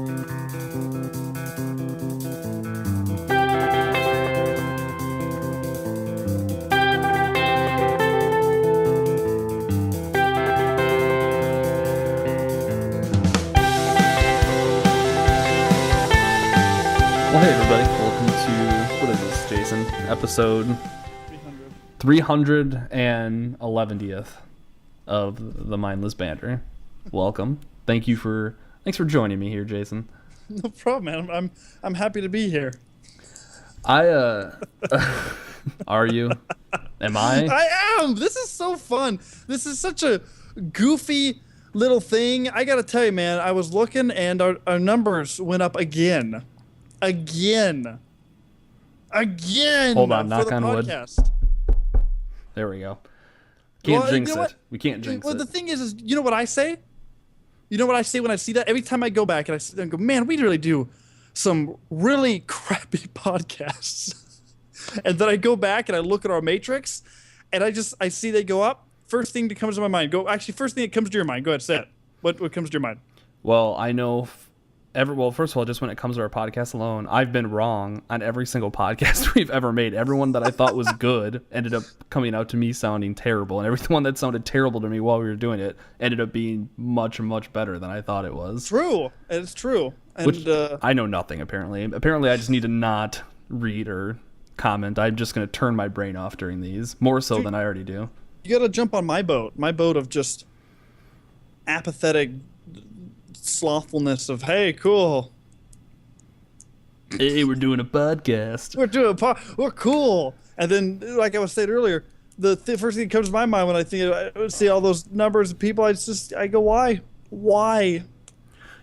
Well, hey everybody, welcome to, what is this, Jason? Episode 311th of the Mindless Banter. Welcome. Thanks for joining me here, Jason. No problem, man. I'm happy to be here. Are you? Am I? I am! This is so fun. This is such a goofy little thing. I gotta tell you, man, I was looking and our numbers went up again. Again. Hold on, knock on wood. There we go. Can't jinx it. We can't jinx it. Well, the thing is, you know what I say? You know what I say when I see that? Every time I go back and I sit there and go, man, we really do some really crappy podcasts. And then I go back and I look at our matrix and I see they go up. First thing that comes to my mind. First thing that comes to your mind. Go ahead, say it. What comes to your mind? Well, I know... first of all, just when it comes to our podcast alone, I've been wrong on every single podcast we've ever made. Everyone that I thought was good ended up coming out to me sounding terrible, and everyone that sounded terrible to me while we were doing it ended up being much, much better than I thought it was. True. It's true. And which, I know nothing, apparently. Apparently, I just need to not read or comment. I'm just going to turn my brain off during these, more so than I already do. You got to jump on my boat of just apathetic slothfulness of, hey, cool. Hey, we're doing a podcast. We're cool. And then, like I was saying earlier, the first thing that comes to my mind when I see all those numbers of people, I go, why? Why?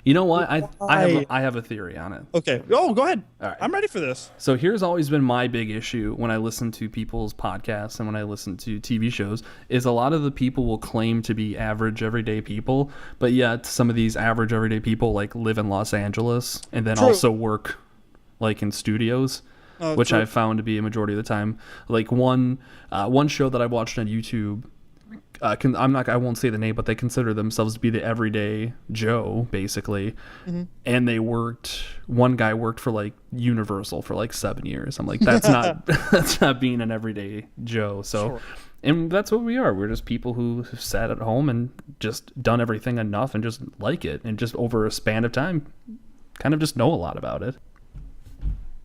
You know what? I have a theory on it. Okay. Oh, go ahead. All right. I'm ready for this. So here's always been my big issue when I listen to people's podcasts and when I listen to TV shows is a lot of the people will claim to be average everyday people, but yet some of these average everyday people like live in Los Angeles and then also work like in studios, which I've found to be a majority of the time. Like one show that I watched on YouTube, I won't say the name, but they consider themselves to be the everyday Joe, basically. Mm-hmm. And one guy worked for like Universal for like 7 years. I'm like, that's not being an everyday Joe. So, sure. And that's what we are. We're just people who have sat at home and just done everything enough and just like it. And just over a span of time, kind of just know a lot about it.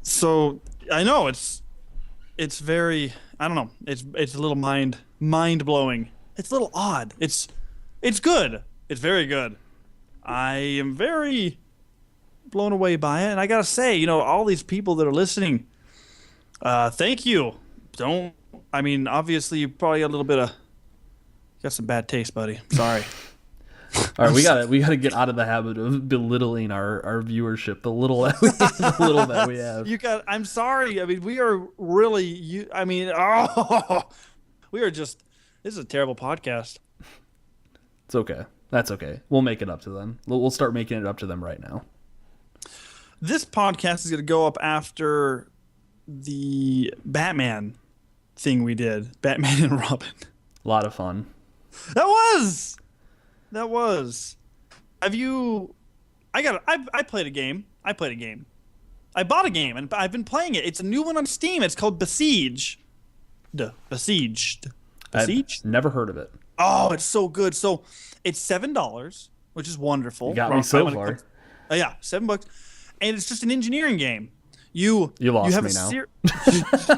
So I know it's very, I don't know. It's a little mind blowing. It's a little odd. It's good. It's very good. I am very blown away by it. And I got to say, all these people that are listening, thank you. Obviously you probably got some bad taste, buddy. Sorry. All right, we gotta get out of the habit of belittling our viewership. The little that we have. I'm sorry. I mean, we are really. We are just. This is a terrible podcast. It's okay. That's okay. We'll make it up to them. We'll start making it up to them right now. This podcast is going to go up after the Batman thing we did. Batman and Robin. A lot of fun. That was. Have you... I played a game. I bought a game, and I've been playing it. It's a new one on Steam. It's called Besieged. Besieged. I've never heard of it. Oh, it's so good. So it's $7, which is wonderful. You got me so far. Yeah, $7, and it's just an engineering game. You lost me now.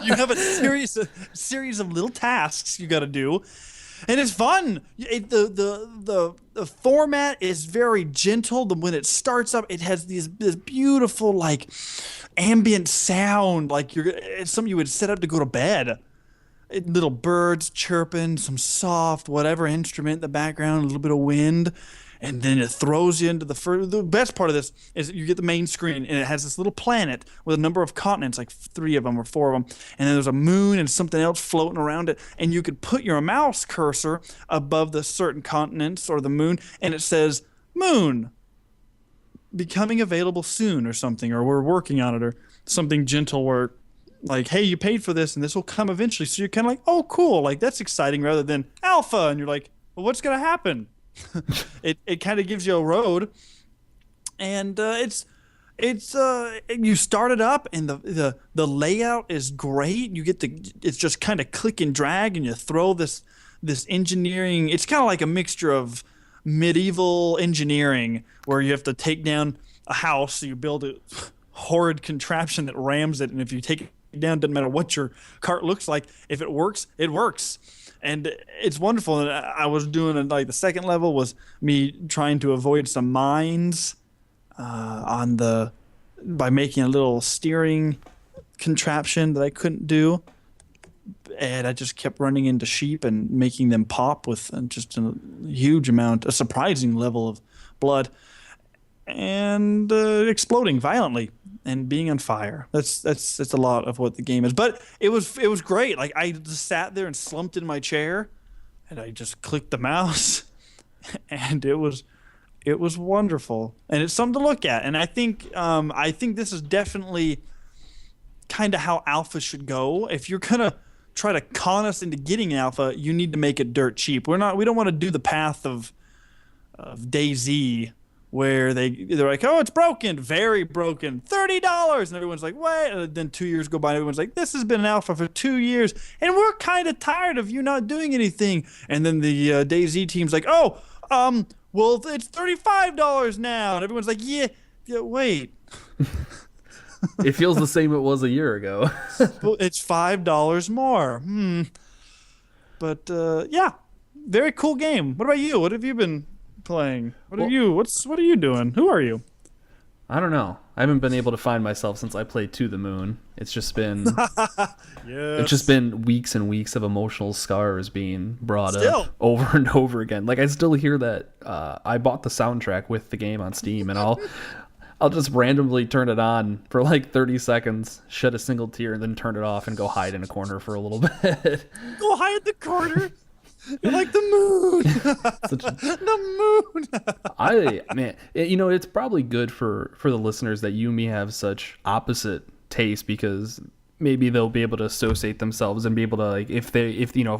You have a series of little tasks you got to do, and it's fun. The format is very gentle. When it starts up, it has this beautiful like ambient sound, like it's something you would set up to go to bed. Little birds chirping, some soft whatever instrument in the background, a little bit of wind, and then it throws you into the best part of this is you get the main screen, and it has this little planet with a number of continents, like 3 of them or 4 of them, and then there's a moon and something else floating around it, and you could put your mouse cursor above the certain continents or the moon, and it says, moon, becoming available soon or something, or we're working on it, or something gentle where like, hey, you paid for this and this will come eventually. So you're kind of like, oh, cool. Like, that's exciting, rather than alpha. And you're like, well, what's going to happen? It kind of gives you a road. and it's you start it up, and the layout is great. It's just kind of click and drag, and you throw this engineering. It's kind of like a mixture of medieval engineering where you have to take down a house, so you build a horrid contraption that rams it, and if you take it down, doesn't matter what your cart looks like, if it works, it works. And it's wonderful. And I was doing like the second level was me trying to avoid some mines by making a little steering contraption that I couldn't do, and I just kept running into sheep and making them pop with just a huge amount, a surprising level of blood, and exploding violently and being on fire. That's a lot of what the game is. But it was great. Like, I just sat there and slumped in my chair, and I just clicked the mouse, and it was wonderful. And it's something to look at. And I think this is definitely kind of how alpha should go. If you're gonna try to con us into getting alpha, you need to make it dirt cheap. We don't want to do the path of DayZ, where they're like, oh, it's broken, very broken, $30, and everyone's like, wait. And then 2 years go by, and everyone's like, this has been an alpha for 2 years, and we're kind of tired of you not doing anything. And then the DayZ team's like, oh, well, it's $35 now, and everyone's like, yeah, wait. It feels the same it was a year ago. Well, it's $5 more. But yeah, very cool game. What about you? What have you been playing? What are you doing? Who are you? I don't know. I haven't been able to find myself since I played To the Moon. It's just been It's just been weeks and weeks of emotional scars being brought up over and over again. Like, I still hear that. I bought the soundtrack with the game on Steam, and I'll just randomly turn it on for like 30 seconds, shed a single tear, and then turn it off and go hide in a corner for a little bit. Go hide in the corner. You're like the moon. The moon. It's probably good for the listeners that you and me have such opposite taste, because maybe they'll be able to associate themselves and be able to, like, if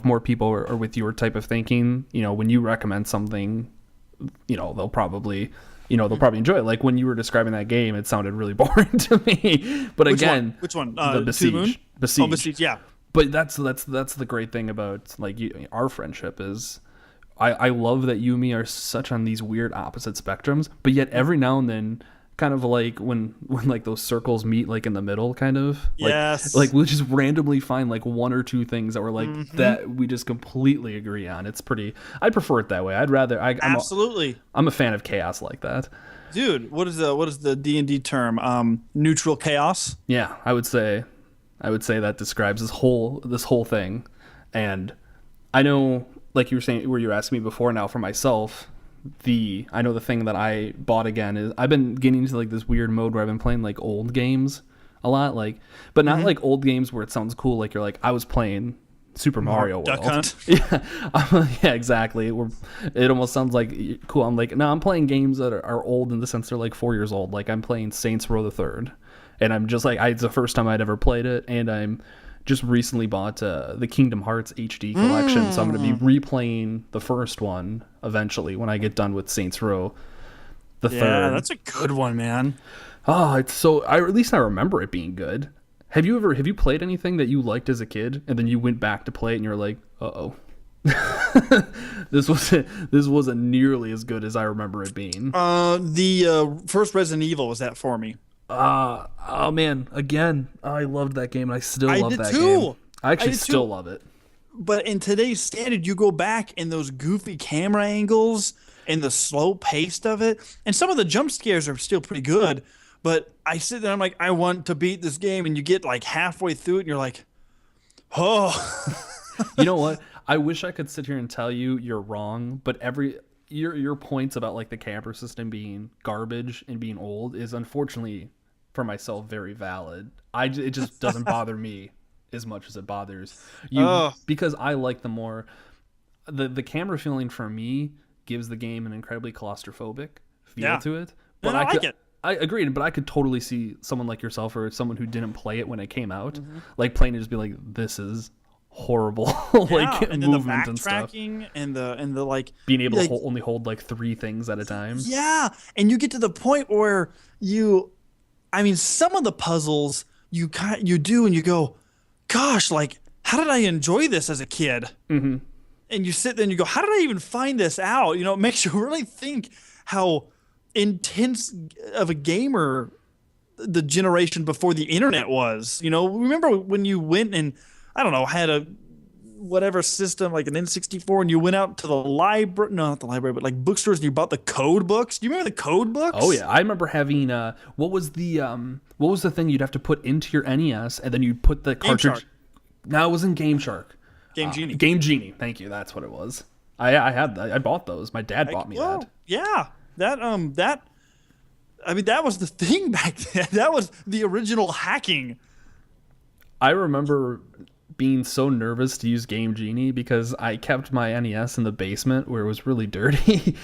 more people are with your type of thinking, when you recommend something, they'll probably enjoy it. Like when you were describing that game, it sounded really boring to me. But which one? The Besiege. Oh, Besiege, yeah. But that's the great thing about our friendship is I love that you and me are such on these weird opposite spectrums, but yet every now and then, kind of like when like those circles meet like in the middle, kind of like we'll just randomly find like one or two things that we're like that we just completely agree on. It's pretty. I prefer it that way. Absolutely. I'm a fan of chaos like that. Dude, what is the D&D term? Neutral chaos? Yeah, I would say that describes this whole thing. And I know, like you were saying, where you were asking me before, now for myself, I know the thing that I bought again is I've been getting into like this weird mode where I've been playing like old games a lot, like, but not like old games where it sounds cool. Like you're like, I was playing Super Mario World. Duck Hunt. Yeah, exactly. It almost sounds like cool. I'm like, no, I'm playing games that are old in the sense they're like 4 years old. Like I'm playing Saints Row the Third, and I'm just like, it's the first time I'd ever played it, and I'm just recently bought the Kingdom Hearts HD collection, so I'm going to be replaying the first one eventually when I get done with Saints Row the Third. Yeah, that's a good one, man. Oh, at least I remember it being good. Have you played anything that you liked as a kid, and then you went back to play it, and you're like, uh-oh. This wasn't nearly as good as I remember it being. The first Resident Evil was that for me. Oh man, again, I loved that game, and I still love that game. I actually still love it. But in today's standard, you go back in those goofy camera angles and the slow pace of it, and some of the jump scares are still pretty good. But I sit there, I'm like, I want to beat this game, and you get like halfway through it, and you're like, oh. You know what? I wish I could sit here and tell you you're wrong, but your points about like the camper system being garbage and being old is unfortunately for myself very valid. It just doesn't bother me as much as it bothers you, because I like the camera feeling for me gives the game an incredibly claustrophobic feel to it. But I like it. I agreed, but I could totally see someone like yourself or someone who didn't play it when it came out, like playing it, just be like, this is horrible Yeah, like and then the movement and stuff. backtracking and the like Being able to like only hold like 3 things at a time. yeah, and you get to the point where I mean, some of the puzzles you do and you go, gosh, like how did I enjoy this as a kid? Mm-hmm. And you sit there and you go, how did I even find this out? You know, it makes you really think how intense of a gamer the generation before the internet was. You know, remember when you went and I don't know, had a whatever system like an N64 and you went out to the library, no, not the library, but like bookstores and you bought the code books. Do you remember the code books? Oh yeah, I remember having what was the thing you'd have to put into your NES and then you'd put the cartridge. No, it wasn't Game Shark. Game Genie. Game Genie. Thank you. That's what it was. I had that. I bought those. My dad bought me that. Yeah. That I mean that was the thing back then. That was the original hacking. I remember being so nervous to use Game Genie because I kept my NES in the basement where it was really dirty.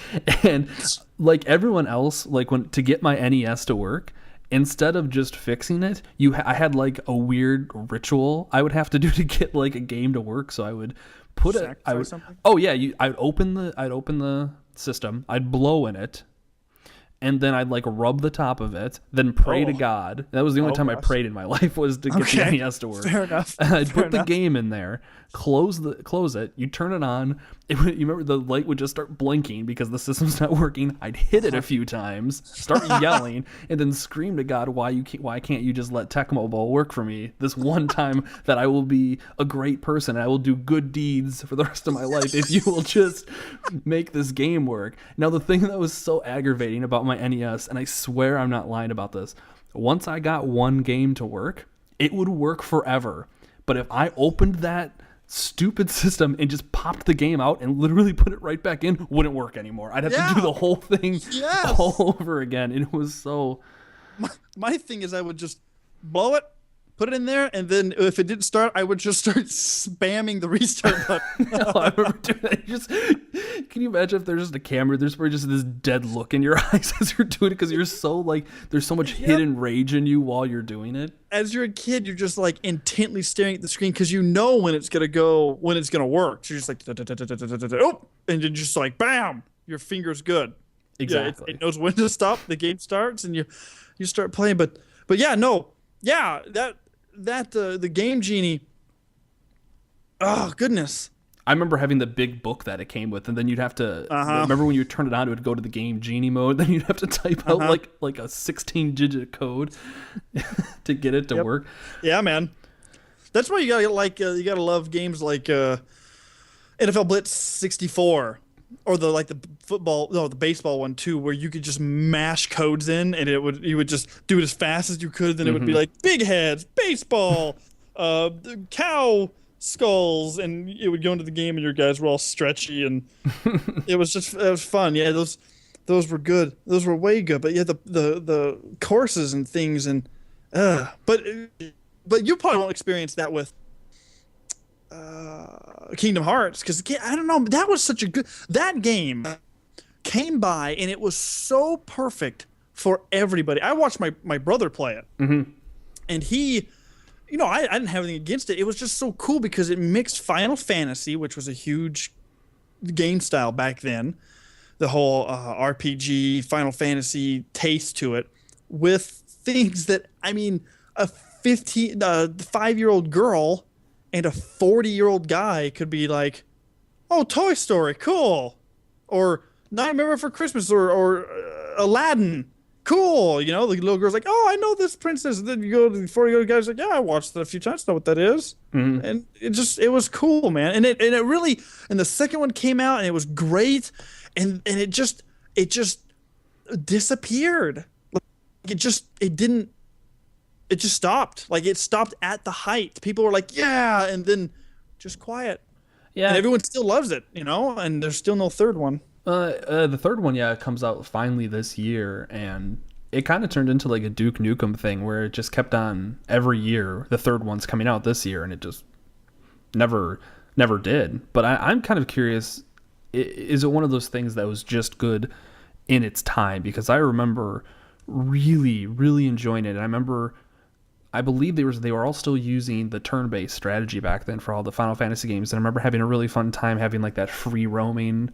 And like everyone else, like to get my NES to work, instead of just fixing it, I had like a weird ritual I would have to do to get like a game to work. So I would put it. Oh yeah, I'd open the system. I'd blow in it. And then I'd like rub the top of it, then pray to God. That was the only time I prayed in my life was to get the NES to work. Fair enough. I'd put the game in there, close it. You turn it on. You remember the light would just start blinking because the system's not working. I'd hit it a few times, start yelling, and then scream to God, why can't you just let Tecmo Bowl work for me this one time that I will be a great person and I will do good deeds for the rest of my life if you will just make this game work. Now the thing that was so aggravating about my NES, and I swear I'm not lying about this, once I got one game to work, it would work forever. But if I opened that stupid system and just popped the game out and literally put it right back in, wouldn't work anymore. I'd have to do the whole thing all over again. And it was so... My thing is I would just blow it, put it in there, and then if it didn't start, I would just start spamming the restart button. I remember doing that. Can you imagine if there's just a camera, there's probably just this dead look in your eyes as you're doing it because you're so like, there's so much hidden rage in you while you're doing it. As you're a kid, you're just like intently staring at the screen because you know when it's going to work. So you're just like, oh, and you're just like, bam, your finger's good. Exactly. Yeah, it knows when to stop. The game starts and you start playing. But yeah, no. Yeah, the Game Genie. Oh goodness! I remember having the big book that it came with, and then you'd have to remember when you turn it on, it would go to the Game Genie mode. Then you'd have to type out like a 16-digit code to get it to work. Yeah, man. That's why you gotta love games like NFL Blitz 64. Or the baseball one too, where you could just mash codes in, and you would just do it as fast as you could. Then it would be like big heads, baseball, cow skulls, and it would go into the game, and your guys were all stretchy, and it was fun. Yeah, those were good. Those were way good. But yeah, the courses and things, and but you probably won't experience that with Kingdom Hearts, because I don't know, that was such a good, that game came by and it was so perfect for everybody. I watched my brother play it, and he, I didn't have anything against it. It was just so cool because it mixed Final Fantasy, which was a huge game style back then, the whole RPG Final Fantasy taste to it, with things that, I mean, a 5-year-old girl and a 40-year-old guy could be like, oh, Toy Story, cool. Or Nightmare Before Christmas, or Aladdin, cool. The little girl's like, oh, I know this princess. And then you go to the 40-year-old guy's like, yeah, I watched that a few times, know what that is. And it was cool, man. And it really, and the second one came out and it was great. And it just disappeared. It just stopped. Like, it stopped at the height. People were like, yeah, and then just quiet. Yeah. And everyone still loves it, and there's still no third one. The third one, comes out finally this year, and it kind of turned into like a Duke Nukem thing where it just kept on every year. The third one's coming out this year, and it just never did. But I'm kind of curious, is it one of those things that was just good in its time? Because I remember really, really enjoying it. And I remember I believe they were all still using the turn-based strategy back then for all the Final Fantasy games. And I remember having a really fun time having like that free roaming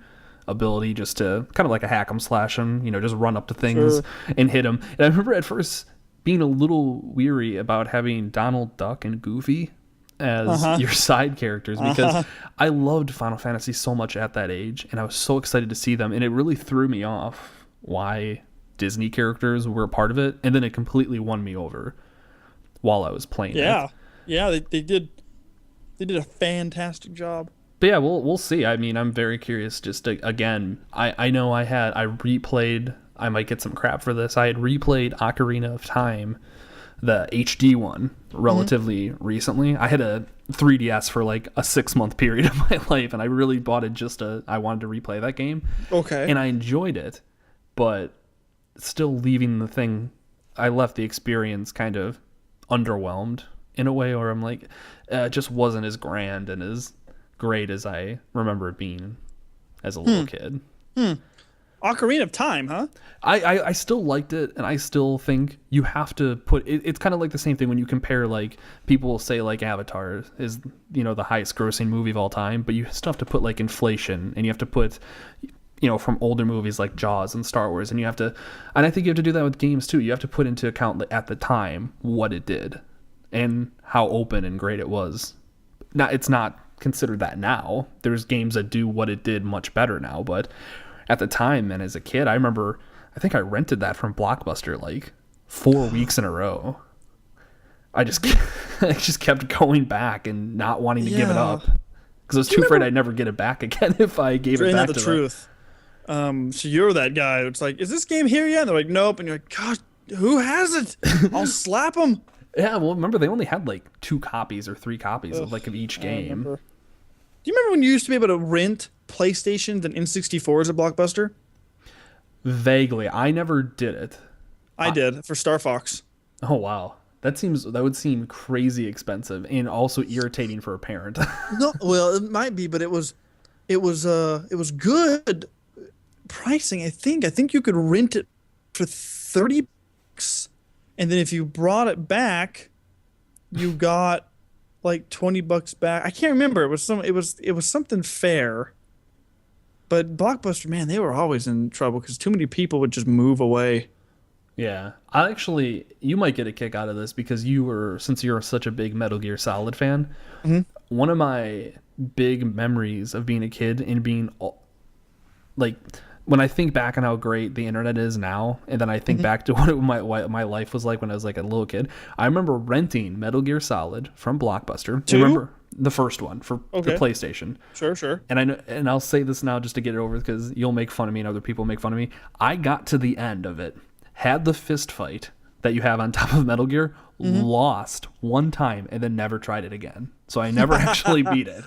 ability just to kind of like a hack 'em slash 'em, just run up to things and hit them. And I remember at first being a little weary about having Donald Duck and Goofy as your side characters because I loved Final Fantasy so much at that age, and I was so excited to see them, and it really threw me off why Disney characters were a part of it, and then it completely won me over while I was playing it. Yeah, they did a fantastic job. But yeah, we'll see. I mean, I'm very curious. Just to, again, I know I replayed. I might get some crap for this. I had replayed Ocarina of Time, the HD one, relatively recently. I had a 3DS for like a 6-month period of my life, and I really bought it I wanted to replay that game. Okay. And I enjoyed it, but still leaving the thing, I left the experience kind of underwhelmed in a way, or I'm like, it just wasn't as grand and as great as I remember it being as a little kid. Ocarina of Time, huh? I still liked it, and I still think you have to put it. It's kind of like the same thing when you compare, like, people will say like Avatar is the highest grossing movie of all time, but you still have to put like inflation, and you have to put from older movies like Jaws and Star Wars, and I think you have to do that with games too. You have to put into account at the time what it did and how open and great it was. Now, it's not considered that now. There's games that do what it did much better now, but at the time and as a kid, I remember, I think I rented that from Blockbuster like 4 weeks in a row. I just kept going back and not wanting to give it up because I was too afraid I'd never get it back again if I gave it back to them. Truth. So you're that guy. It's like, is this game here yet? And they're like, nope. And you're like, God, who has it? I'll slap them. Yeah, well, remember they only had like 2 copies or 3 copies of each game. Do you remember when you used to be able to rent PlayStations and N64s at Blockbuster? Vaguely. I never did it. I did for Star Fox. Oh wow. That would seem crazy expensive and also irritating for a parent. No, well, it might be, but it was good pricing. I think you could rent it for $30, and then if you brought it back, you got like $20 back. I can't remember. It was something fair. But Blockbuster, man, they were always in trouble because too many people would just move away. Yeah. You might get a kick out of this because since you're such a big Metal Gear Solid fan, one of my big memories of being a kid and being like, when I think back on how great the internet is now, and then I think back to what my life was like when I was like a little kid, I remember renting Metal Gear Solid from Blockbuster. Do you remember the first one for the PlayStation? Sure. And I know, and I'll say this now just to get it over because you'll make fun of me and other people make fun of me. I got to the end of it, had the fist fight that you have on top of Metal Gear, lost one time, and then never tried it again. So I never actually beat it.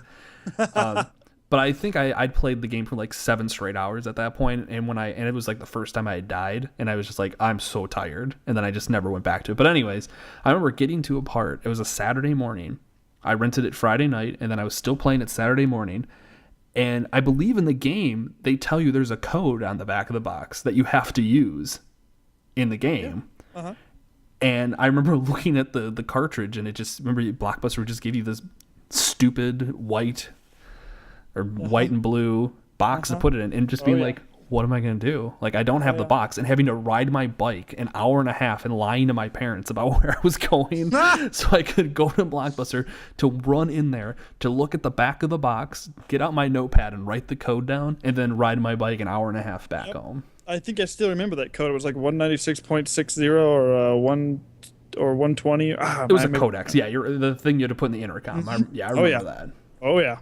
But I think I'd played the game for like 7 straight hours at that point, and it was like the first time I had died, and I was just like, I'm so tired, and then I just never went back to it. But anyways, I remember getting to a part. It was a Saturday morning. I rented it Friday night, and then I was still playing it Saturday morning. And I believe in the game they tell you there's a code on the back of the box that you have to use in the game. Yeah. And I remember looking at the cartridge, and Blockbuster would just give you this stupid white and blue box to put it in, and just being like, what am I going to do? Like, I don't have the box, and having to ride my bike an hour and a half and lying to my parents about where I was going so I could go to Blockbuster to run in there to look at the back of the box, get out my notepad and write the code down, and then ride my bike an hour and a half back home. I think I still remember that code. It was like 196.60 or 120. It was a codex. Yeah, the thing you had to put in the intercom. I remember that. Oh yeah.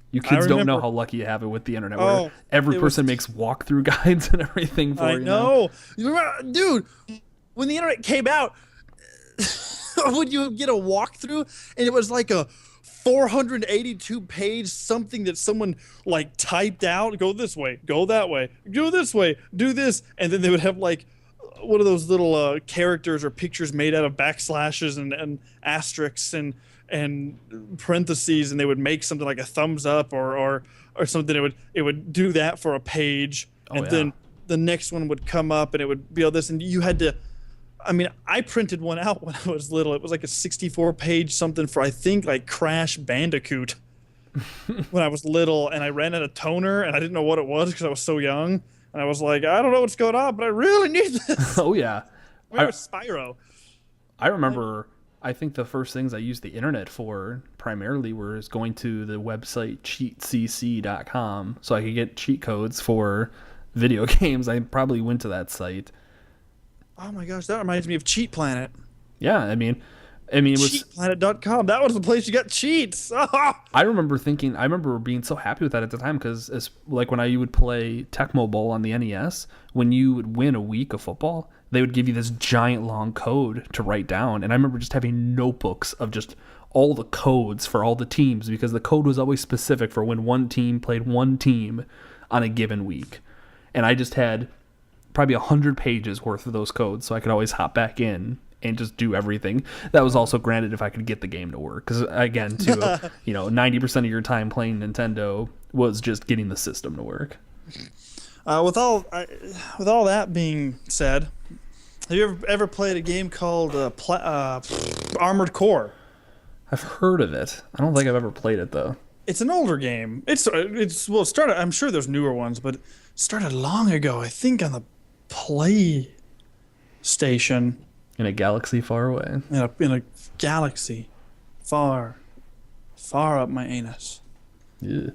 You kids don't know how lucky you have it with the internet, where every person makes walkthrough guides and everything for you. I know. Dude, when the internet came out, would you get a walkthrough, and it was like a 482-page something that someone like typed out, go this way, go that way, go this way, do this, and then they would have like one of those little characters or pictures made out of backslashes and asterisks and parentheses, and they would make something like a thumbs up or something. It would do that for a page, then the next one would come up, and it would be all this, and you had to. I mean, I printed one out when I was little. It was like a 64-page something for, I think, like Crash Bandicoot when I was little, and I ran out of toner, and I didn't know what it was because I was so young. And I was like, I don't know what's going on, but I really need this. Oh yeah, Remember Spyro? I remember. I think the first things I used the internet for primarily was going to the website cheatcc.com so I could get cheat codes for video games. I probably went to that site. Oh my gosh, that reminds me of Cheat Planet. Yeah, I mean it was Cheatplanet.com. That was the place you got cheats. I remember being so happy with that at the time because it's like when you would play Tecmo Bowl on the NES, when you would win a week of football, they would give you this giant long code to write down. And I remember just having notebooks of just all the codes for all the teams because the code was always specific for when one team played one team on a given week. And I just had probably 100 pages worth of those codes so I could always hop back in and just do everything. That was also granted if I could get the game to work. Because again, too, 90% of your time playing Nintendo was just getting the system to work. With all that being said, have you ever played a game called Armored Core? I've heard of it. I don't think I've ever played it though. It's an older game. It started. I'm sure there's newer ones, but it started long ago. I think on the PlayStation. In a galaxy far away. In a galaxy far, far up my anus. Yeah.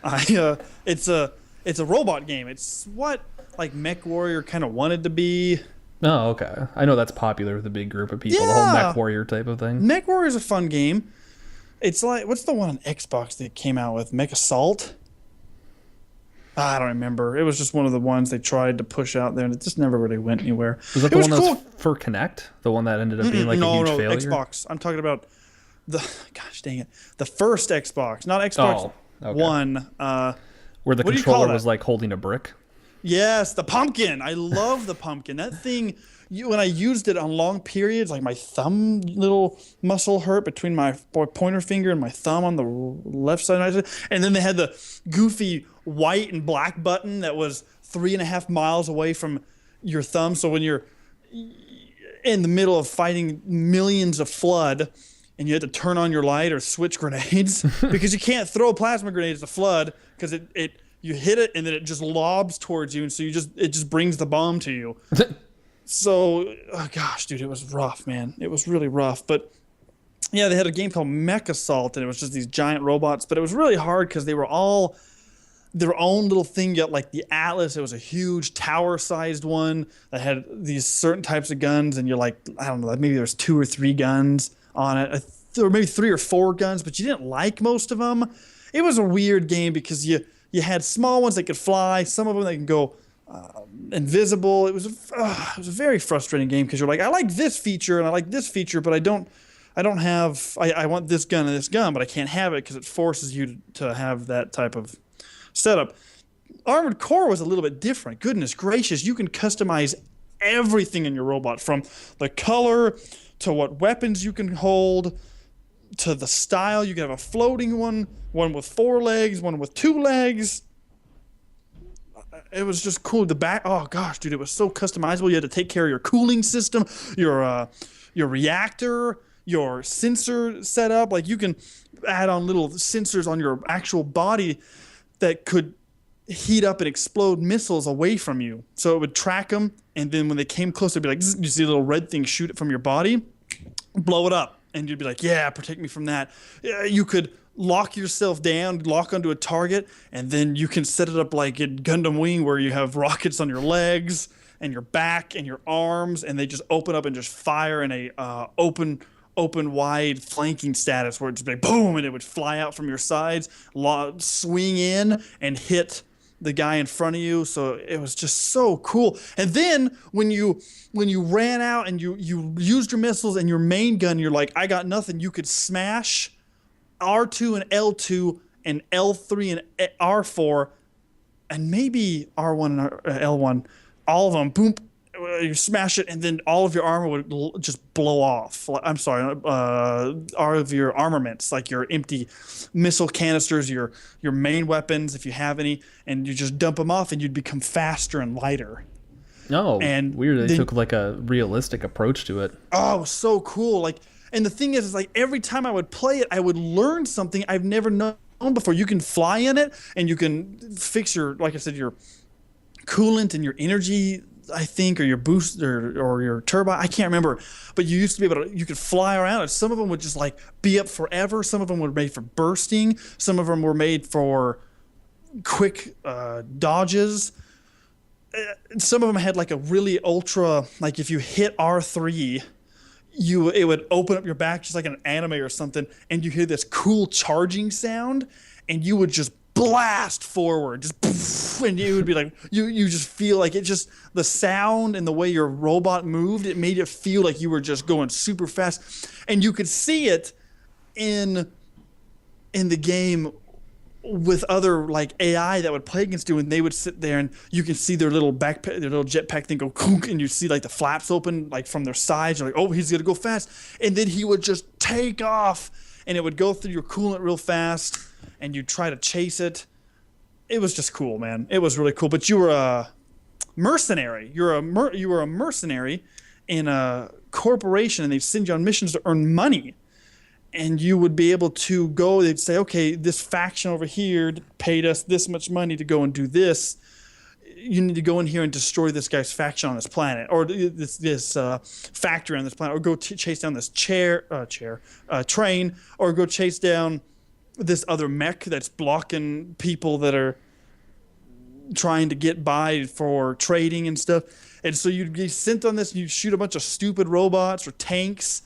It's a robot game. It's what like MechWarrior kind of wanted to be. Oh, okay. I know that's popular with a big group of people. Yeah. The whole MechWarrior type of thing. MechWarrior is a fun game. It's like, what's the one on Xbox that came out with? Mech Assault? I don't remember. It was just one of the ones they tried to push out there, and it just never really went anywhere. Was that the one that was for Kinect? The one that ended up being like a huge failure? Xbox. I'm talking about gosh dang it, the first Xbox, not Xbox One. Where the controller was like holding a brick? Yes, the pumpkin. I love the pumpkin. That thing, when I used it on long periods, like my thumb little muscle hurt between my pointer finger and my thumb on the left side. And then they had the goofy white and black button that was 3.5 miles away from your thumb. So when you're in the middle of fighting millions of flood and you had to turn on your light or switch grenades because you can't throw plasma grenades to flood because you hit it and then it just lobs towards you, and so it just brings the bomb to you. So, oh gosh, dude, it was rough, man. It was really rough. But yeah, they had a game called Mech Assault, and it was just these giant robots. But it was really hard because they were all their own little thing. You got like the Atlas. It was a huge tower-sized one that had these certain types of guns, and you're like, I don't know, maybe there's 2 or 3 guns on it, or maybe 3 or 4 guns, but you didn't like most of them. It was a weird game because you had small ones that could fly, some of them that can go invisible. It was a very frustrating game because you're like, I like this feature and I like this feature, but I want this gun and this gun, but I can't have it because it forces you to have that type of setup. Armored Core was a little bit different. Goodness gracious, you can customize everything in your robot, from the color to what weapons you can hold to the style. You can have a floating one with 4 legs, one with 2 legs. It was just cool. The back, oh gosh, dude, it was so customizable. You had to take care of your cooling system, your reactor, your sensor setup. Like, you can add on little sensors on your actual body that could heat up and explode missiles away from you. So it would track them, and then when they came close, it'd be like, you see a little red thing shoot it from your body, blow it up, and you'd be like, yeah, protect me from that. You could lock yourself down, lock onto a target, and then you can set it up like in Gundam Wing, where you have rockets on your legs and your back and your arms, and they just open up and just fire in a open wide flanking status, where it's like boom, and it would fly out from your sides, swing in and hit the guy in front of you. So it was just so cool. And then when you ran out and you used your missiles and your main gun, you're like, I got nothing, you could smash R2 and L2 and L3 and R4 and maybe R1 and L1, all of them, boom, you smash it, and then all of your armor would just blow off. I'm sorry, all of your armaments, like your empty missile canisters, your main weapons, if you have any, and you just dump them off, and you'd become faster and lighter. Oh, And weird. They then, took like a realistic approach to it. oh, it was so cool. Like, and the thing is like every time I would play it, I would learn something I've never known before. You can fly in it, and you can fix your, like I said, your coolant and your energy, I think, or your boost or your turbine. I can't remember, but you used to be able to, you could fly around, and some of them would just like be up forever. Some of them were made for bursting. Some of them were made for quick dodges. Some of them had like a really ultra, like if you hit R3, it would open up your back just like an anime or something, and you hear this cool charging sound, and you would just blast forward, just poof, and you would be like, you just feel like it, just the sound and the way your robot moved, it made it feel like you were just going super fast, and you could see it in the game with other like AI that would play against you, and they would sit there and you can see their little backpack, their little jetpack thing go kook, and you see like the flaps open like from their sides. You're like, oh, he's gonna go fast, and then he would just take off, and it would go through your coolant real fast, and you'd try to chase it. It was just cool, man. It was really cool. But you were a mercenary. You were a mercenary in a corporation, and they'd send you on missions to earn money. And you would be able to go, they'd say, okay, this faction over here paid us this much money to go and do this. You need to go in here and destroy this guy's faction on this planet, or this factory on this planet, or go chase down this train, or go chase down this other mech that's blocking people that are trying to get by for trading and stuff. And so you'd be sent on this, and you'd shoot a bunch of stupid robots or tanks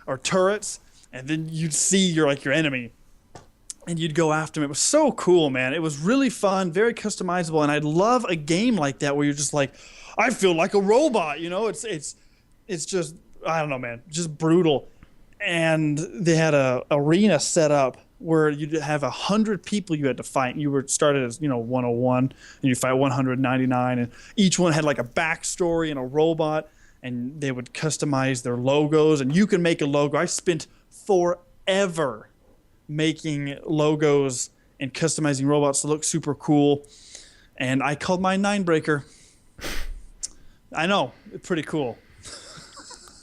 or turrets, and then you'd see your enemy, and you'd go after him. It was so cool, man. It was really fun, very customizable, and I'd love a game like that where you're just like, I feel like a robot, you know? It's just, I don't know, man, just brutal. And they had a arena set up where you'd have 100 people you had to fight. You were started as 101, and you fight 199, and each one had like a backstory and a robot, and they would customize their logos, and you can make a logo. I spent forever making logos and customizing robots to look super cool, and I called mine Ninebreaker. I know, pretty cool.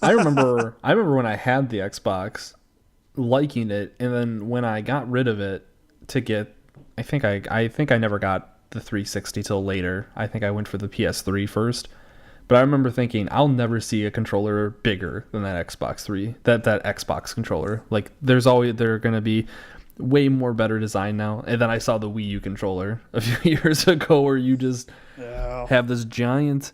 I remember when I had the Xbox, liking it, and then when I got rid of it to get, I think I never got the 360 till later. I think I went for the PS3 first. But I remember thinking, I'll never see a controller bigger than that Xbox 3, that Xbox controller. Like, they're going to be way more better design now. And then I saw the Wii U controller a few years ago, where you just have this giant,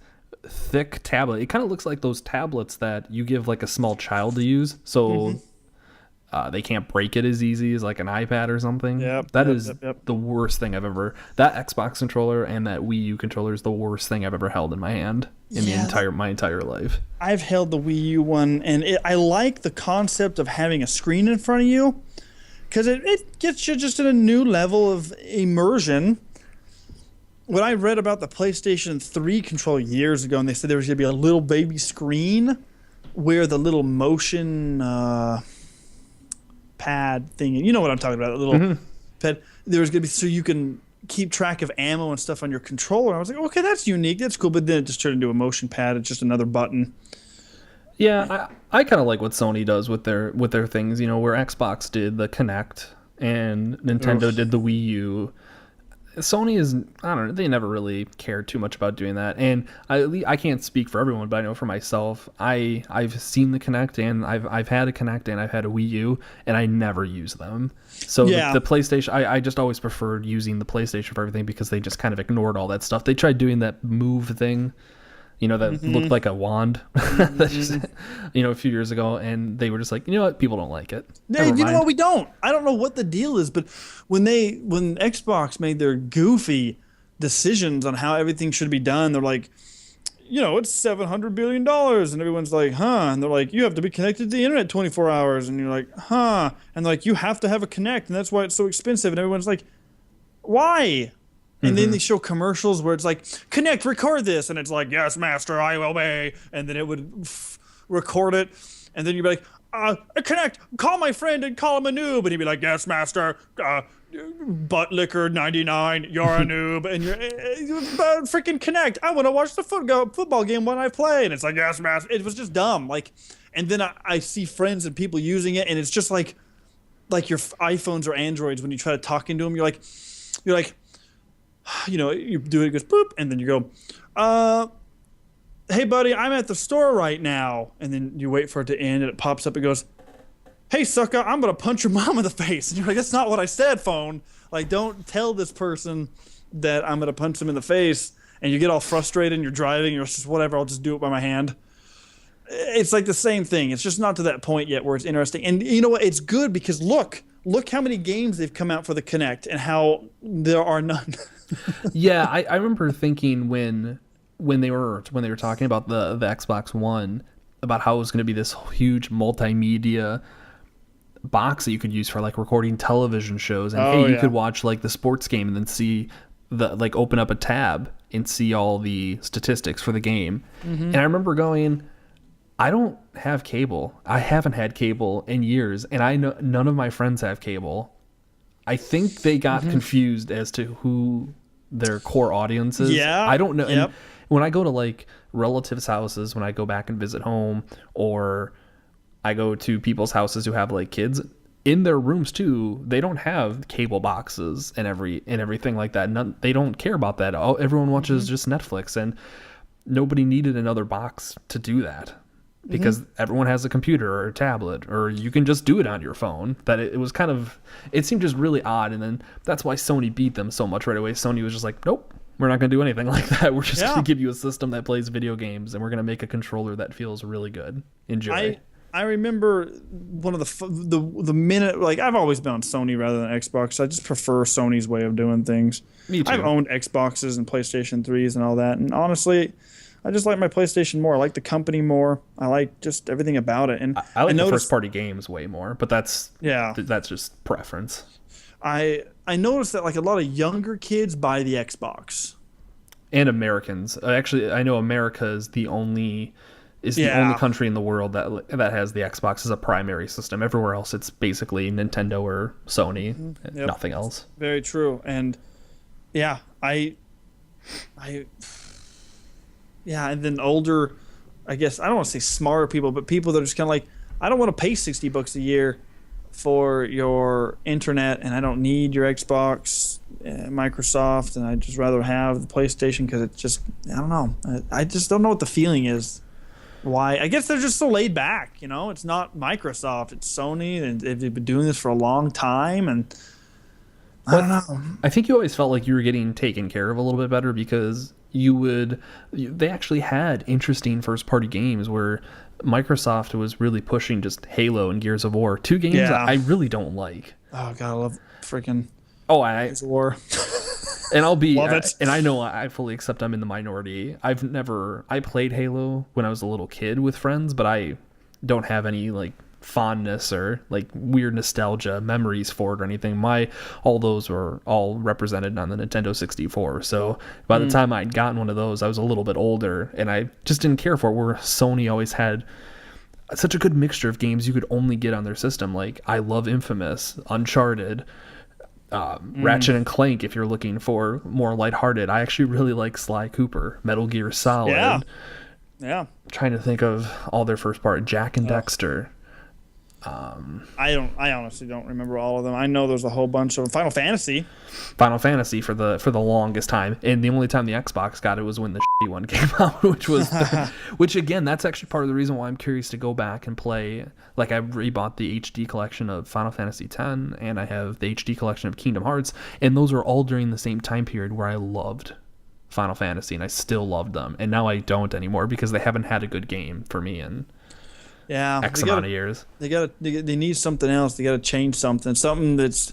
thick tablet. It kind of looks like those tablets that you give like a small child to use, so they can't break it as easy as like an iPad or something. That is the worst thing I've ever. That Xbox controller and that Wii U controller is the worst thing I've ever held in my hand in my entire life. I've held the Wii U one, and I like the concept of having a screen in front of you, because it gets you just in a new level of immersion. When I read about the PlayStation 3 controller years ago, and they said there was going to be a little baby screen where the little motion pad thing, you know what I'm talking about, a little pad, there was going to be, so you can keep track of ammo and stuff on your controller. I was like, okay, that's unique, that's cool, but then it just turned into a motion pad. It's just another button. Yeah, I kind of like what Sony does with their things, where Xbox did the Kinect and Nintendo did the Wii U. Sony is, I don't know, they never really cared too much about doing that. And I can't speak for everyone, but I know for myself, I've seen the Kinect, and I've had a Kinect, and I've had a Wii U, and I never use them. So the PlayStation, I just always preferred using the PlayStation for everything, because they just kind of ignored all that stuff. They tried doing that Move thing, that looked like a wand, a few years ago, and they were just like, you know what, people don't like it. Yeah, you know what, we don't. I don't know what the deal is, but when Xbox made their goofy decisions on how everything should be done, they're like, it's $700 billion, and everyone's like, huh, and they're like, you have to be connected to the internet 24 hours, and you're like, huh, and they're like, you have to have a Kinect, and that's why it's so expensive, and everyone's like, why? And then they show commercials where it's like, Connect, record this. And it's like, yes, master, I will obey. And then it would record it. And then you'd be like, Connect, call my friend and call him a noob. And he'd be like, yes, master, butt liquor 99, you're a noob, and you're freaking Connect. I want to watch the football game when I play, and it's like yes, man. It was just dumb. Like, and then I see friends and people using it, and it's just like your iPhones or Androids when you try to talk into them, you're like, you do it, it goes boop, and then you go, hey buddy, I'm at the store right now, and then you wait for it to end, and it pops up, it goes, hey sucker, I'm gonna punch your mom in the face, and you're like, that's not what I said, phone. Like, don't tell this person that I'm gonna punch them in the face, and you get all frustrated, and you're driving, and you're just whatever, I'll just do it by my hand. It's like the same thing. It's just not to that point yet where it's interesting. And you know what? It's good because look how many games they've come out for the Kinect and how there are none. Yeah, I remember thinking when they were talking about the Xbox One, about how it was going to be this huge multimedia box that you could use for like recording television shows, and you could watch like the sports game and then see open up a tab and see all the statistics for the game. Mm-hmm. And I remember going, I don't have cable. I haven't had cable in years, and I know none of my friends have cable. I think they got confused as to who their core audience is. Yeah. I don't know. Yep. And when I go to like relatives' houses, when I go back and visit home, or I go to people's houses who have like kids in their rooms too, they don't have cable boxes and everything like that. They don't care about that. Everyone watches just Netflix, and nobody needed another box to do that. Because everyone has a computer or a tablet, or you can just do it on your phone. That it was kind of, it seemed just really odd. And then that's why Sony beat them so much right away. Sony was just like, nope, we're not going to do anything like that. We're just going to give you a system that plays video games, and we're going to make a controller that feels really good. Enjoy. I remember one of the minute, like, I've always been on Sony rather than Xbox. I just prefer Sony's way of doing things. Me too. I've owned Xboxes and PlayStation 3s and all that, and honestly, I just like my PlayStation more. I like the company more. I like just everything about it. And I like the first-party games way more, but that's just preference. I noticed that like a lot of younger kids buy the Xbox. And Americans. Actually, I know America is the only country in the world that has the Xbox as a primary system. Everywhere else, it's basically Nintendo or Sony, nothing else. Very true. And yeah, and then older, I guess, I don't want to say smarter people, but people that are just kind of like, I don't want to pay $60 a year for your internet, and I don't need your Xbox, Microsoft, and I'd just rather have the PlayStation because it's just, I don't know. I just don't know what the feeling is. Why? I guess they're just so laid back, you know? It's not Microsoft, it's Sony, and they've been doing this for a long time, and I don't know. I think you always felt like you were getting taken care of a little bit better because they actually had interesting first-party games where Microsoft was really pushing just Halo and Gears of War, two games that I really don't like. Oh god, I love freaking Gears of War. And love it. And I know I fully accept I'm in the minority. I played Halo when I was a little kid with friends, but I don't have any like fondness or like weird nostalgia memories for it or anything. All those were all represented on the Nintendo 64. So by the time I'd gotten one of those, I was a little bit older, and I just didn't care for it, where Sony always had such a good mixture of games you could only get on their system. Like, I love Infamous, Uncharted, Ratchet and Clank if you're looking for more lighthearted. I actually really like Sly Cooper, Metal Gear Solid. Yeah. Trying to think of all their first part. Jak and Dexter. I honestly don't remember all of them. I know there's a whole bunch of Final Fantasy for the longest time, and the only time the Xbox got it was when the shitty one came out, which again, that's actually part of the reason why I'm curious to go back and play. Like, I rebought the HD collection of Final Fantasy X, and I have the HD collection of Kingdom Hearts, and those are all during the same time period where I loved Final Fantasy, and I still loved them, and now I don't anymore because they haven't had a good game for me in X amount of years. They need something else. They got to change something that's,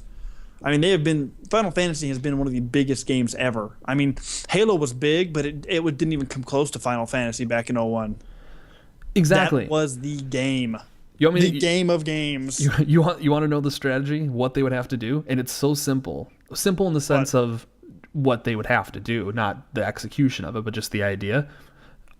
I mean, Final Fantasy has been one of the biggest games ever. I mean, Halo was big, but it didn't even come close to Final Fantasy back in 01. Exactly. That was the game. Game of games. You want to know the strategy, what they would have to do? And it's so simple. Simple in the sense of what they would have to do, not the execution of it, but just the idea.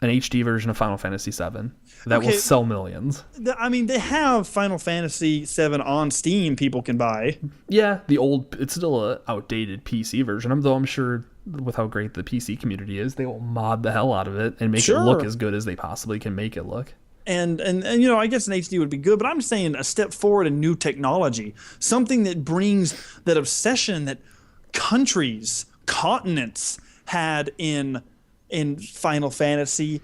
an HD version of Final Fantasy VII that will sell millions. I mean, they have Final Fantasy VII on Steam people can buy. Yeah, it's still a outdated PC version, though I'm sure with how great the PC community is, they will mod the hell out of it and make it look as good as they possibly can make it look. And you know, I guess an HD would be good, but I'm saying a step forward in new technology, something that brings that obsession that countries, continents had in Final Fantasy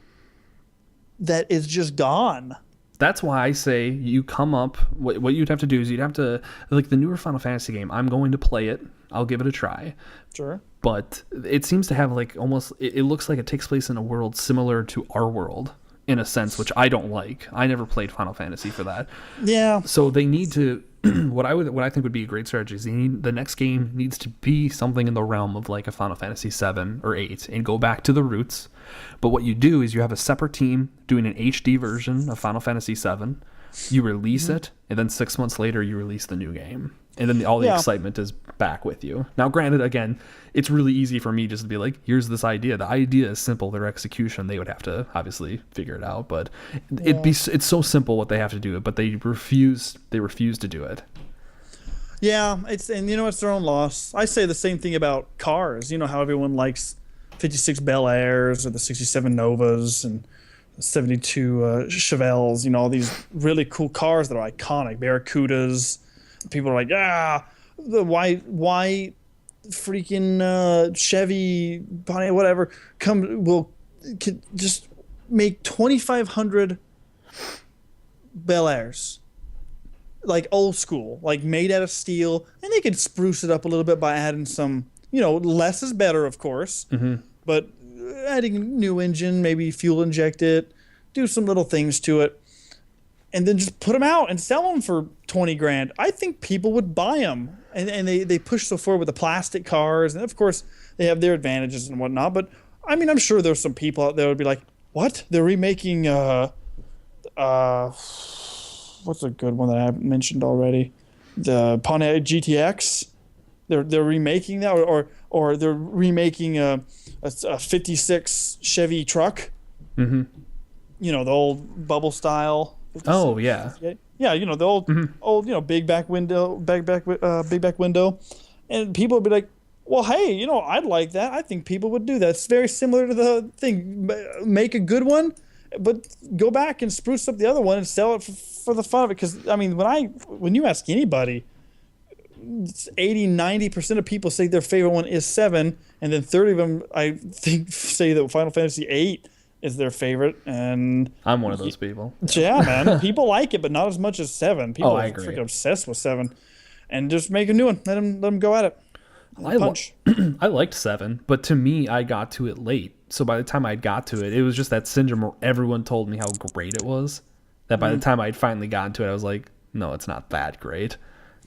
that is just gone. That's why I say you come up. What you'd have to do is you'd have to, like the newer Final Fantasy game. I'm going to play it. I'll give it a try. Sure. But it seems to have like almost. It looks like it takes place in a world similar to our world in a sense, which I don't like. I never played Final Fantasy for that. Yeah. So they need to. What I think would be a great strategy is the next game needs to be something in the realm of like a Final Fantasy 7 or 8 and go back to the roots. But what you do is you have a separate team doing an HD version of Final Fantasy 7. You release it, and then 6 months later you release the new game. And then all the excitement is back with you. Now, granted, again, it's really easy for me just to be like, here's this idea. The idea is simple. Their execution, they would have to obviously figure it out. But it's so simple what they have to do, but they refuse to do it. Yeah, and you know, it's their own loss. I say the same thing about cars. You know how everyone likes 56 Bel Airs or the 67 Novas and 72 Chevelles, you know, all these really cool cars that are iconic, Barracudas. People are like, why freaking Chevy, Pontiac, whatever, can just make 2,500 Bel Airs, like old school, like made out of steel, and they could spruce it up a little bit by adding some, you know, less is better, of course, but adding a new engine, maybe fuel inject it, do some little things to it, and then just put them out and sell them for 20 grand. I think people would buy them. And they push so forward with the plastic cars. And of course, they have their advantages and whatnot. But I mean, I'm sure there's some people out there who would be like, what? They're remaking, what's a good one that I haven't mentioned already? The Pontiac GTX. They're remaking that, or they're remaking a 56 Chevy truck. Mm-hmm. You know, the old bubble style. Oh yeah, yeah. You know, the old, you know, big back window, big back window, and people would be like, "Well, hey, you know, I'd like that. I think people would do that." It's very similar to the thing. Make a good one, but go back and spruce up the other one and sell it for the fun of it. Because I mean, when you ask anybody, 80-90% of people say their favorite one is 7, and then 30 of them, I think, say that Final Fantasy 8 is their favorite, and I'm one of those people. Yeah, man. People like it, but not as much as 7. People I are agree. freaking obsessed with 7. And just make a new one. Let them go at it. Punch. I liked 7, but to me, I got to it late. So by the time I got to it, it was just that syndrome where everyone told me how great it was. That by the time I'd finally gotten to it, I was like, no, it's not that great.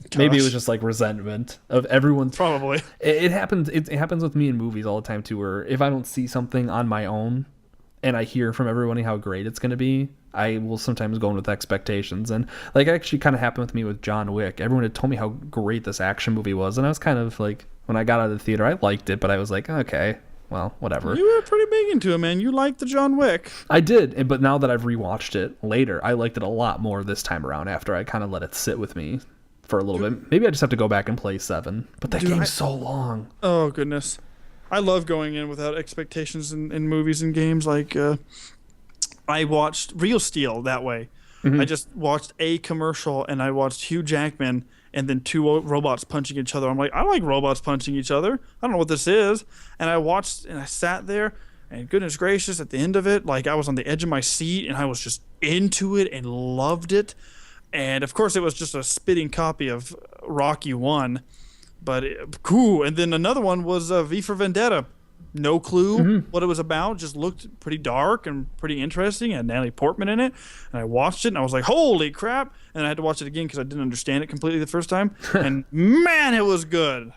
Gosh. Maybe it was just like resentment of everyone. Probably. It happens. It happens with me in movies all the time too, where if I don't see something on my own, and I hear from everybody how great it's going to be, I will sometimes go in with expectations. And like, it actually kind of happened with me with John Wick. Everyone had told me how great this action movie was. And I was kind of like, when I got out of the theater, I liked it, but I was like, okay, well, whatever. You were pretty big into it, man. You liked the John Wick. I did. But now that I've rewatched it later, I liked it a lot more this time around after I kind of let it sit with me for a little bit. Maybe I just have to go back and play 7. But that game's so long. Oh, goodness. I love going in without expectations in movies and games. Like, I watched Real Steel that way. Mm-hmm. I just watched a commercial, and I watched Hugh Jackman and then 2 robots punching each other. I'm like, I like robots punching each other. I don't know what this is. And I watched, and I sat there, and goodness gracious, at the end of it, like I was on the edge of my seat, and I was just into it and loved it. And, of course, it was just a spitting copy of Rocky 1. But cool. And then another one was V for Vendetta. No clue what it was about. Just looked pretty dark and pretty interesting. It had Natalie Portman in it. And I watched it, and I was like, holy crap. And I had to watch it again because I didn't understand it completely the first time. And, man, it was good.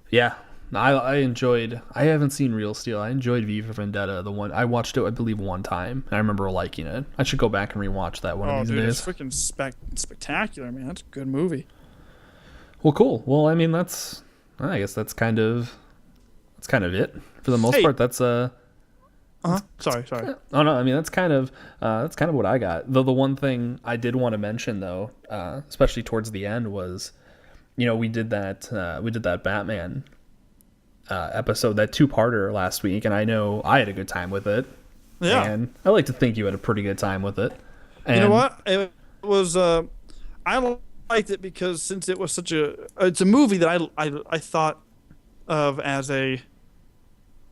Yeah. I enjoyed... I haven't seen Real Steel. I enjoyed V for Vendetta. The one I watched it, I believe, one time. And I remember liking it. I should go back and rewatch that one of these days. It's freaking spectacular, man. That's a good movie. Well, cool. Well, I mean, I guess that's kind of it for the most part. That's Sorry. Oh no, I mean that's kind of what I got. Though the one thing I did want to mention though, especially towards the end, was, we did that Batman episode, that 2-parter last week, and I know I had a good time with it. Yeah. And I like to think you had a pretty good time with it. And you know what? It was I liked it because since it was it's a movie that I thought of as a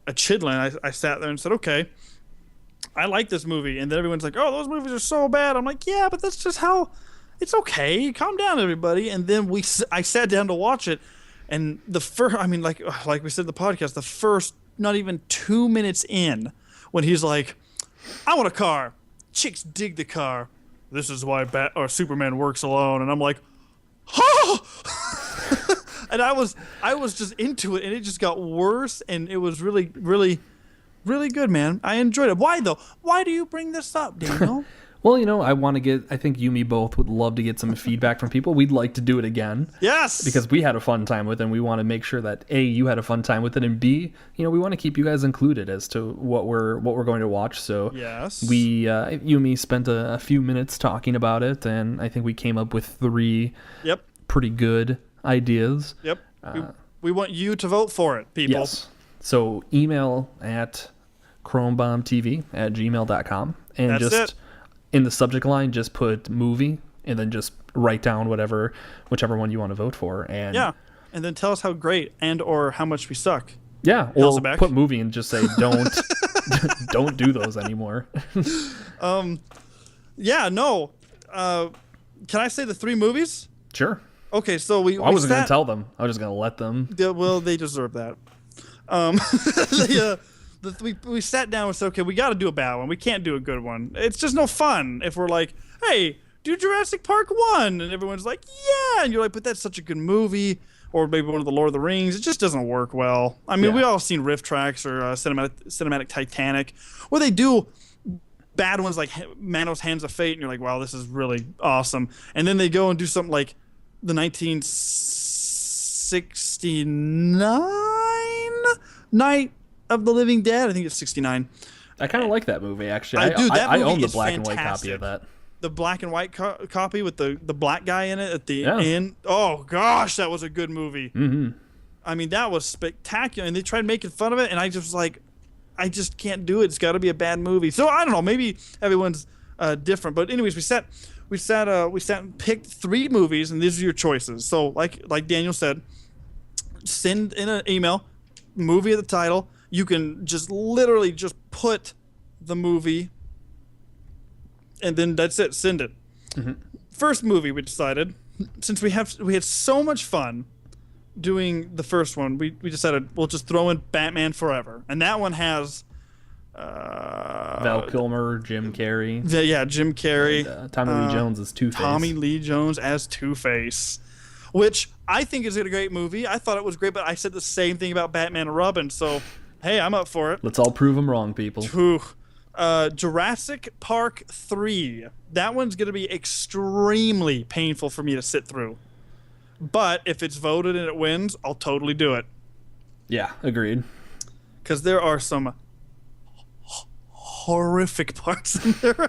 chidlin. I sat there and said, okay, I like this movie, and then everyone's like, oh, those movies are so bad. I'm like, yeah, but that's just how. It's okay. Calm down, everybody. And then I sat down to watch it, and the first, I mean, like we said in the podcast, the first not even 2 minutes in, when he's like, I want a car. Chicks dig the car. This is why Superman works alone. And I'm like, oh! And I was just into it, and it just got worse, and it was really, really, really good, man. I enjoyed it. Why though? Why do you bring this up, Daniel? Well, I think you and me both would love to get some feedback from people. We'd like to do it again. Yes. Because we had a fun time with it, and we want to make sure that A, you had a fun time with it, and B, we want to keep you guys included as to what we're going to watch. So yes, you and me spent a few minutes talking about it, and I think we came up with 3 pretty good ideas. Yep. We want you to vote for it, people. Yes. So email at chromebombtv@gmail.com, and That's just it. In the subject line, just put movie, and then just write down whichever one you want to vote for. And and then tell us how great and or how much we suck. Yeah, or put movie and just say don't don't do those anymore. Yeah, no. Can I say the 3 movies? Sure. Okay, so I wasn't going to tell them. I was just going to let them. Yeah, well, they deserve that. We sat down and said, okay, we got to do a bad one. We can't do a good one. It's just no fun if we're like, hey, do Jurassic Park 1. And everyone's like, yeah. And you're like, but that's such a good movie. Or maybe one of the Lord of the Rings. It just doesn't work well. I mean, we all seen riff tracks or cinematic Titanic, where they do bad ones like Manos Hands of Fate. And you're like, wow, this is really awesome. And then they go and do something like the 1969 Night of the Living Dead. I think it's 69. I kind of like that movie, actually. I own the black and white copy of that. The black and white copy with the black guy in it at the end. Oh, gosh, that was a good movie. Mm-hmm. I mean, that was spectacular. And they tried making fun of it, and I just was like, I just can't do it. It's got to be a bad movie. So, I don't know. Maybe everyone's different. But anyways, we sat and picked 3 movies, and these are your choices. So, like Daniel said, send in an email, movie at the title. You can just literally just put the movie, and then that's it. Send it. Mm-hmm. First movie we decided, since we had so much fun doing the first one, we decided we'll just throw in Batman Forever, and that one has Val Kilmer, Jim Carrey. Jim Carrey. And, Tommy Lee Jones as Two-Face. Tommy Lee Jones as Two-Face, which I think is a great movie. I thought it was great, but I said the same thing about Batman and Robin, so hey, I'm up for it. Let's all prove them wrong, people. Jurassic Park 3. That one's going to be extremely painful for me to sit through. But if it's voted and it wins, I'll totally do it. Yeah, agreed. Because there are some horrific parts in there.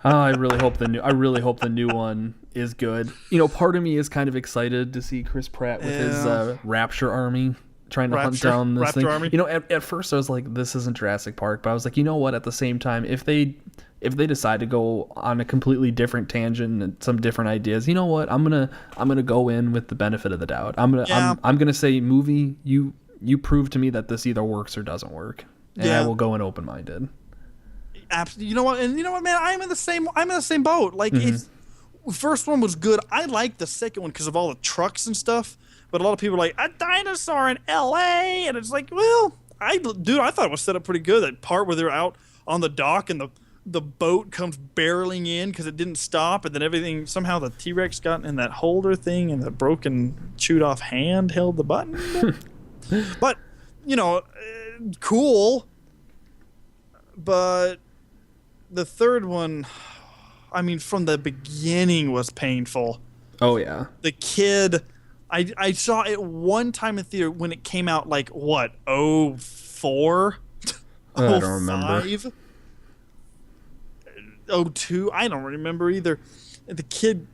I really hope the new one is good. Part of me is kind of excited to see Chris Pratt with his Rapture Army trying to hunt down this thing. Army. At first I was like, this isn't Jurassic Park, but I was like, you know what? At the same time, if they decide to go on a completely different tangent and some different ideas, you know what? I'm gonna go in with the benefit of the doubt. I'm gonna say, movie, you prove to me that this either works or doesn't work, and I will go in open minded. Absolutely. You know what, man? I'm in the same boat. Like, the first one was good. I liked the second one because of all the trucks and stuff. But a lot of people are like, a dinosaur in L.A. And it's like, well, I thought it was set up pretty good. That part where they're out on the dock and the boat comes barreling in because it didn't stop. And then everything, somehow the T-Rex got in that holder thing and the broken, chewed off hand held the button. But, cool. But the third one, I mean, from the beginning was painful. Oh, yeah. The kid... I saw it one time in theater when it came out, like, what, 04? I don't remember. 05, 02, I don't remember either. The kid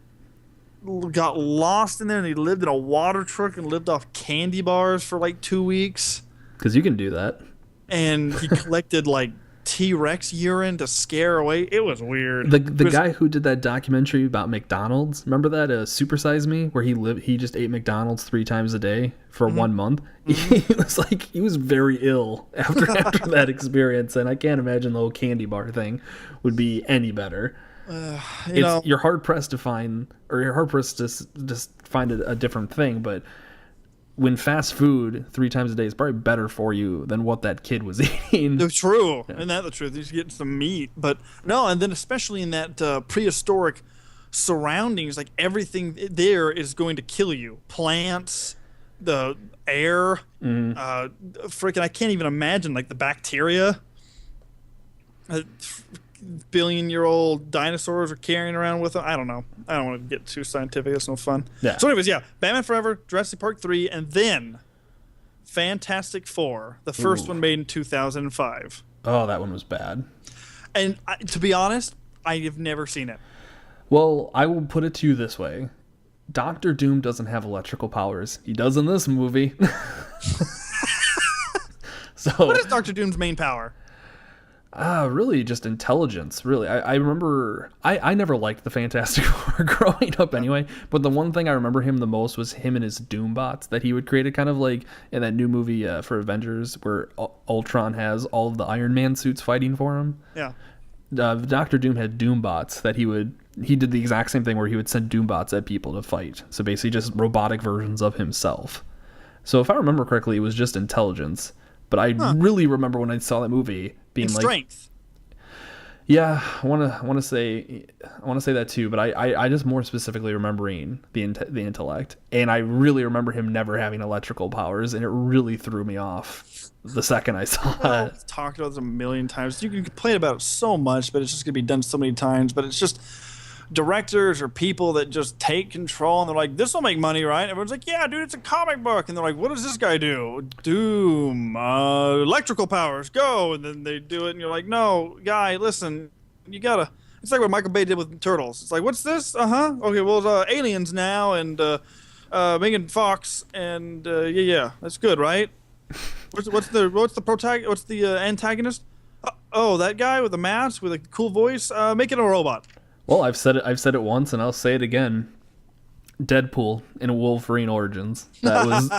got lost in there, and he lived in a water truck and lived off candy bars for like 2 weeks. Because you can do that. And he collected like T-Rex urine to scare away. It was weird. The guy who did that documentary about McDonald's, remember that Super Size Me, where he just ate McDonald's 3 times a day for 1 month. He was very ill after that experience, and I can't imagine the whole candy bar thing would be any better. You're hard pressed to find, or you're hard pressed to just find a different thing, but when fast food 3 times a day is probably better for you than what that kid was eating. It's true. Yeah. And that's the truth. He's getting some meat. But no, and then especially in that prehistoric surroundings, like everything there is going to kill you. Plants, the air, freaking, I can't even imagine, like the bacteria. Billion-year-old dinosaurs are carrying around with them. I don't know. I don't want to get too scientific. That's no fun. Yeah. So anyways, Batman Forever, Jurassic Park 3, and then Fantastic Four, the first one made in 2005. Oh, that one was bad. And to be honest, I have never seen it. Well, I will put it to you this way. Doctor Doom doesn't have electrical powers. He does in this movie. So, what is Doctor Doom's main power? Really just intelligence, really. I remember, I never liked the Fantastic Four growing up anyway, but the one thing I remember him the most was him and his Doombots that he would create, kind of like in that new movie for Avengers where Ultron has all of the Iron Man suits fighting for him. Yeah. Doctor Doom had Doombots that he did the exact same thing where he would send Doombots at people to fight. So basically just robotic versions of himself. So if I remember correctly, it was just intelligence. But I really remember when I saw that movie being and like strength. Yeah, I want to say that too, but I just more specifically remembering the intellect, and I really remember him never having electrical powers, and it really threw me off the second I saw it. I've talked about this a million times. You can complain about it so much, but it's just gonna be done so many times. But it's just directors or people that just take control, and they're like, "This will make money, right?" Everyone's like, "Yeah, dude, it's a comic book," and they're like, "What does this guy do?" Doom, electrical powers, go, and then they do it, and you're like, "No, guy, listen, you gotta." It's like what Michael Bay did with Turtles. It's like, "What's this? Okay, well, it's aliens now, and Megan Fox, and yeah, that's good, right?" What's the antagonist? Oh, that guy with the mask with a cool voice. Make it a robot. Well, I've said it once, and I'll say it again. Deadpool in Wolverine Origins. That was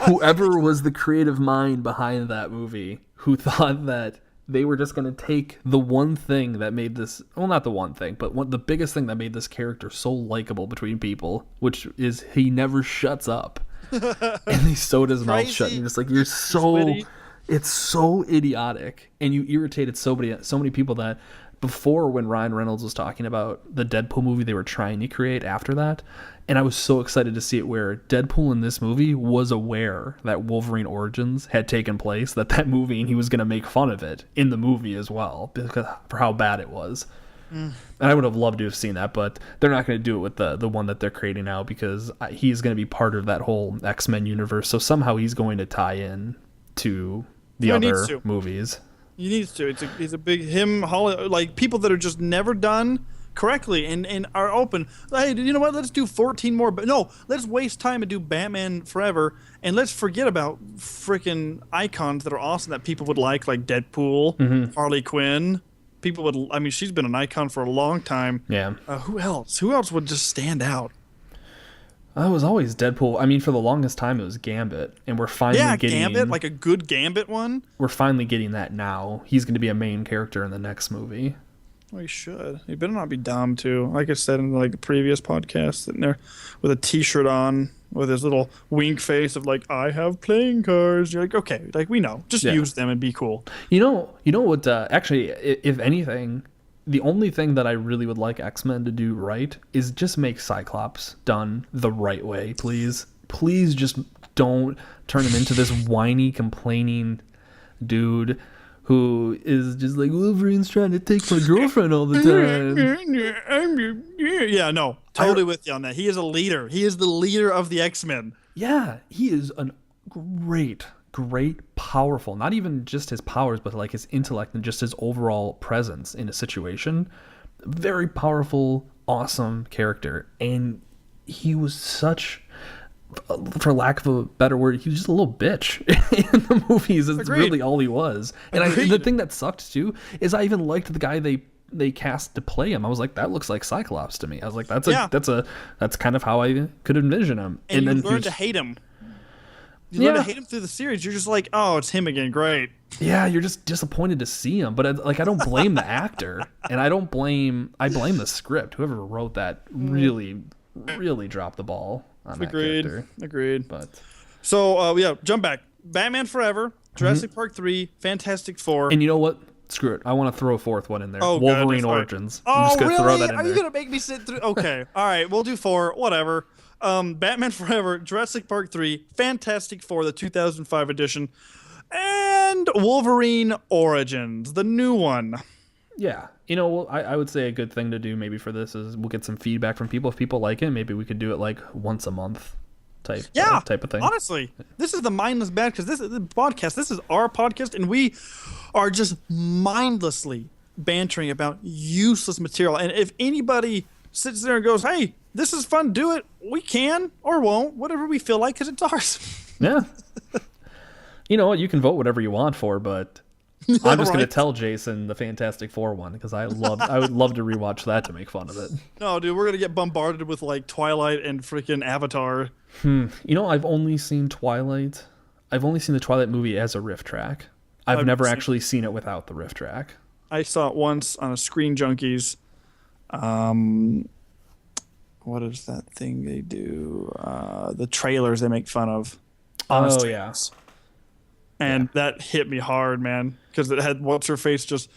whoever was the creative mind behind that movie who thought that they were just going to take the one thing that made this, well, not the one thing, but the biggest thing that made this character so likable between people, which is he never shuts up. And he so does mouth shut. And you're just like, you're so, it's so idiotic. And you irritated so many people that before, when Ryan Reynolds was talking about the Deadpool movie they were trying to create after that, and I was so excited to see it where Deadpool in this movie was aware that Wolverine Origins had taken place, that movie, and he was going to make fun of it in the movie as well because for how bad it was. And I would have loved to have seen that, but they're not going to do it with the one that they're creating now because he's going to be part of that whole X-Men universe, so somehow he's going to tie in to the other movies. He needs to. It's a big like people that are just never done correctly and are open. Hey, you know what? Let's do 14 more. But no, let's waste time and do Batman Forever, and let's forget about freaking icons that are awesome that people would like Deadpool, Harley Quinn. People would. I mean, she's been an icon for a long time. Yeah. Who else? Who else would just stand out? It was always Deadpool. I mean, for the longest time, it was Gambit, and we're finally getting Gambit, like a good Gambit one. We're finally getting that now. He's going to be a main character in the next movie. Well, he should. He better not be dumb too. Like I said in like the previous podcast, sitting there with a T-shirt on, with his little wink face of like, "I have playing cards." You're like, okay, like we know, just use them and be cool. You know what? Actually, if anything, the only thing that I really would like X-Men to do right is just make Cyclops done the right way, please. Please just don't turn him into this whiny, complaining dude who is just like, Wolverine's trying to take my girlfriend all the time. Yeah, no, totally with you on that. He is a leader. He is the leader of the X-Men. Yeah, he is a great great, powerful, not even just his powers, but like his intellect and just his overall presence in a situation. Very powerful, awesome character. And he was such, for lack of a better word, he was just a little bitch in the movies. It's really all he was. And the thing that sucked too is I even liked the guy they cast to play him. I was like, that looks like Cyclops to me. I was like, that's kind of how I could envision him. And then you learn to hate him. You learn to hate him through the series. You're just like, oh, it's him again. Great. Yeah, you're just disappointed to see him. But I don't blame the actor, and I blame the script. Whoever wrote that really dropped the ball on that character. Agreed. But so jump back. Batman Forever, Jurassic Park 3, Fantastic Four. And you know what? Screw it. I want to throw a fourth one in there. Oh, Wolverine Origins. I'm just gonna throw that in Are there. you gonna make me sit through? Okay. All right. We'll do 4. Whatever. Batman Forever, Jurassic Park 3, Fantastic Four, the 2005 edition, and Wolverine Origins, the new one. Yeah. I would say a good thing to do maybe for this is we'll get some feedback from people. If people like it, maybe we could do it like once a month type of thing. Honestly, this is the mindless bad because this is the podcast. This is our podcast, and we are just mindlessly bantering about useless material. And if anybody sits there and goes, hey, this is fun, do it, we can or won't, whatever we feel like, because it's ours. Yeah. You know what? You can vote whatever you want for, but I'm just going to tell Jason the Fantastic Four one because I would love to rewatch that to make fun of it. No, dude, we're going to get bombarded with like Twilight and freaking Avatar. I've only seen Twilight. I've only seen the Twilight movie as a riff track. I've never actually seen it without the riff track. I saw it once on a Screen Junkies. What is that thing they do? The trailers they make fun of. Oh, yeah. And that hit me hard, man, because it had what's-her-face just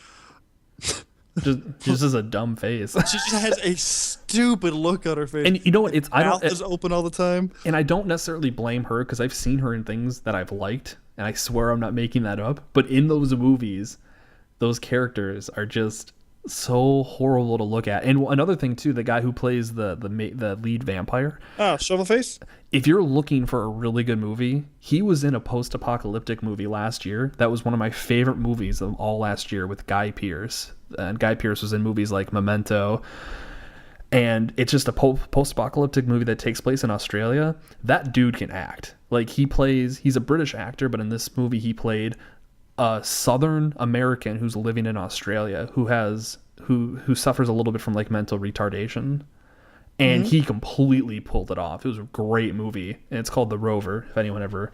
as a dumb face. She just has a stupid look on her face. And you know what? Mouth is open all the time. And I don't necessarily blame her because I've seen her in things that I've liked, and I swear I'm not making that up. But in those movies, those characters are just so horrible to look at. And another thing too, the guy who plays the lead vampire. Oh, Shovelface? If you're looking for a really good movie, he was in a post-apocalyptic movie last year. That was one of my favorite movies of all last year with Guy Pearce. And Guy Pearce was in movies like Memento. And it's just a post-apocalyptic movie that takes place in Australia. That dude can act. Like he's a British actor, but in this movie he played a Southern American who's living in Australia who suffers a little bit from like mental retardation, and he completely pulled it off. It was a great movie, and it's called The Rover. If anyone ever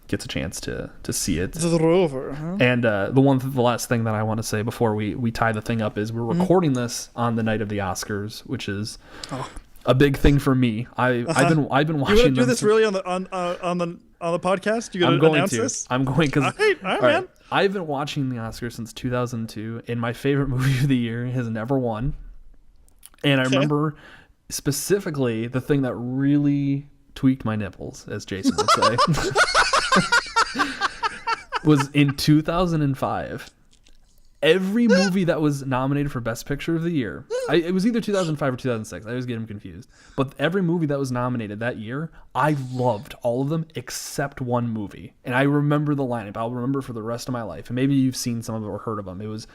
gets a chance to see it, The Rover. Huh? And the last thing that I want to say before we tie the thing up is we're recording this on the night of the Oscars, which is a big thing for me. I've been watching. You want to do this really on the podcast? You gonna announce this? I'm going because all right, man. I've been watching the Oscars since 2002, and my favorite movie of the year has never won. And I remember specifically the thing that really tweaked my nipples, as Jason would say, was in 2005. Every movie that was nominated for Best Picture of the year, it was either 2005 or 2006. I always get them confused. But every movie that was nominated that year, I loved all of them except one movie. And I remember the lineup. I'll remember for the rest of my life. And maybe you've seen some of it or heard of them. It was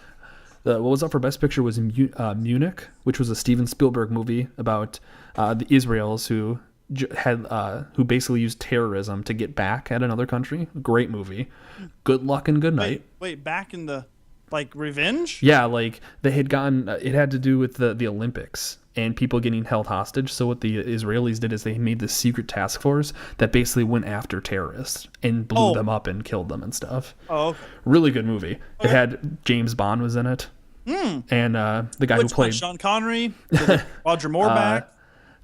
what was up for Best Picture was Munich, which was a Steven Spielberg movie about the Israelis who basically used terrorism to get back at another country. Great movie. Good Luck and Good Night. Wait, back in the revenge? Yeah, like they had gotten it had to do with the Olympics and people getting held hostage. So what the Israelis did is they made this secret task force that basically went after terrorists and blew them up and killed them and stuff. Oh, okay. Really good movie. It had James Bond was in it. And the guy who played Sean Connery, Roger Moore back.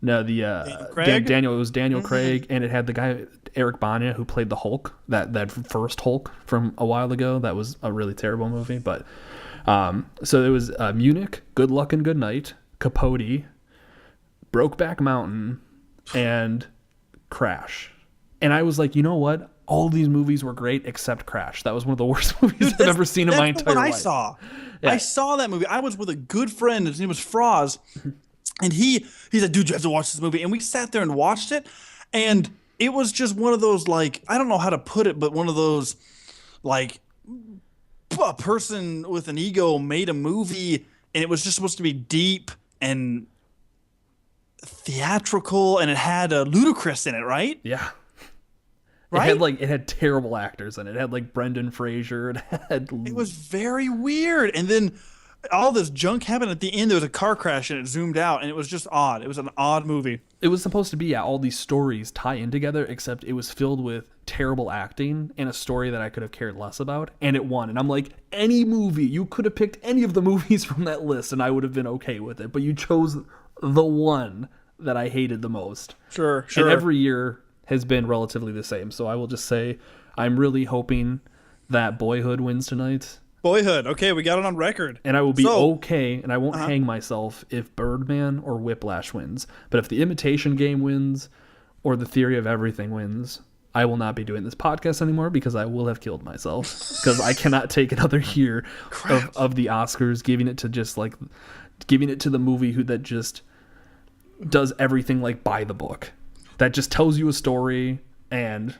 No, Daniel. It was Daniel Craig, and it had the guy Eric Bana who played the Hulk, that first Hulk from a while ago. That was a really terrible movie, but so it was Munich, Good Luck and Good Night, Capote, Brokeback Mountain, and Crash. And I was like, you know what? All these movies were great except Crash. That was one of the worst movies I've ever seen in my entire life. I saw. Yeah. I saw that movie. I was with a good friend. His name was Froz. And he said, dude, you have to watch this movie. And we sat there and watched it. And it was just one of those, like, I don't know how to put it, but one of those, like, a person with an ego made a movie, and it was just supposed to be deep and theatrical, and it had Ludacris in it, right? Yeah. Right? It had terrible actors in it. It had like Brendan Fraser. It was very weird. And then all this junk happened at the end. There was a car crash and it zoomed out, and it was just odd. It was an odd movie. It was supposed to be, yeah, all these stories tie in together, except it was filled with terrible acting and a story that I could have cared less about, and it won. And I'm like, any movie, you could have picked any of the movies from that list and I would have been okay with it, but you chose the one that I hated the most. Sure. And every year has been relatively the same. So I will just say I'm really hoping that Boyhood wins tonight. Boyhood. Okay, we got it on record. And I will be okay, and I won't hang myself if Birdman or Whiplash wins. But if The Imitation Game wins or The Theory of Everything wins, I will not be doing this podcast anymore because I will have killed myself. Because I cannot take another year of the Oscars giving it to the movie that just does everything like by the book. That just tells you a story, and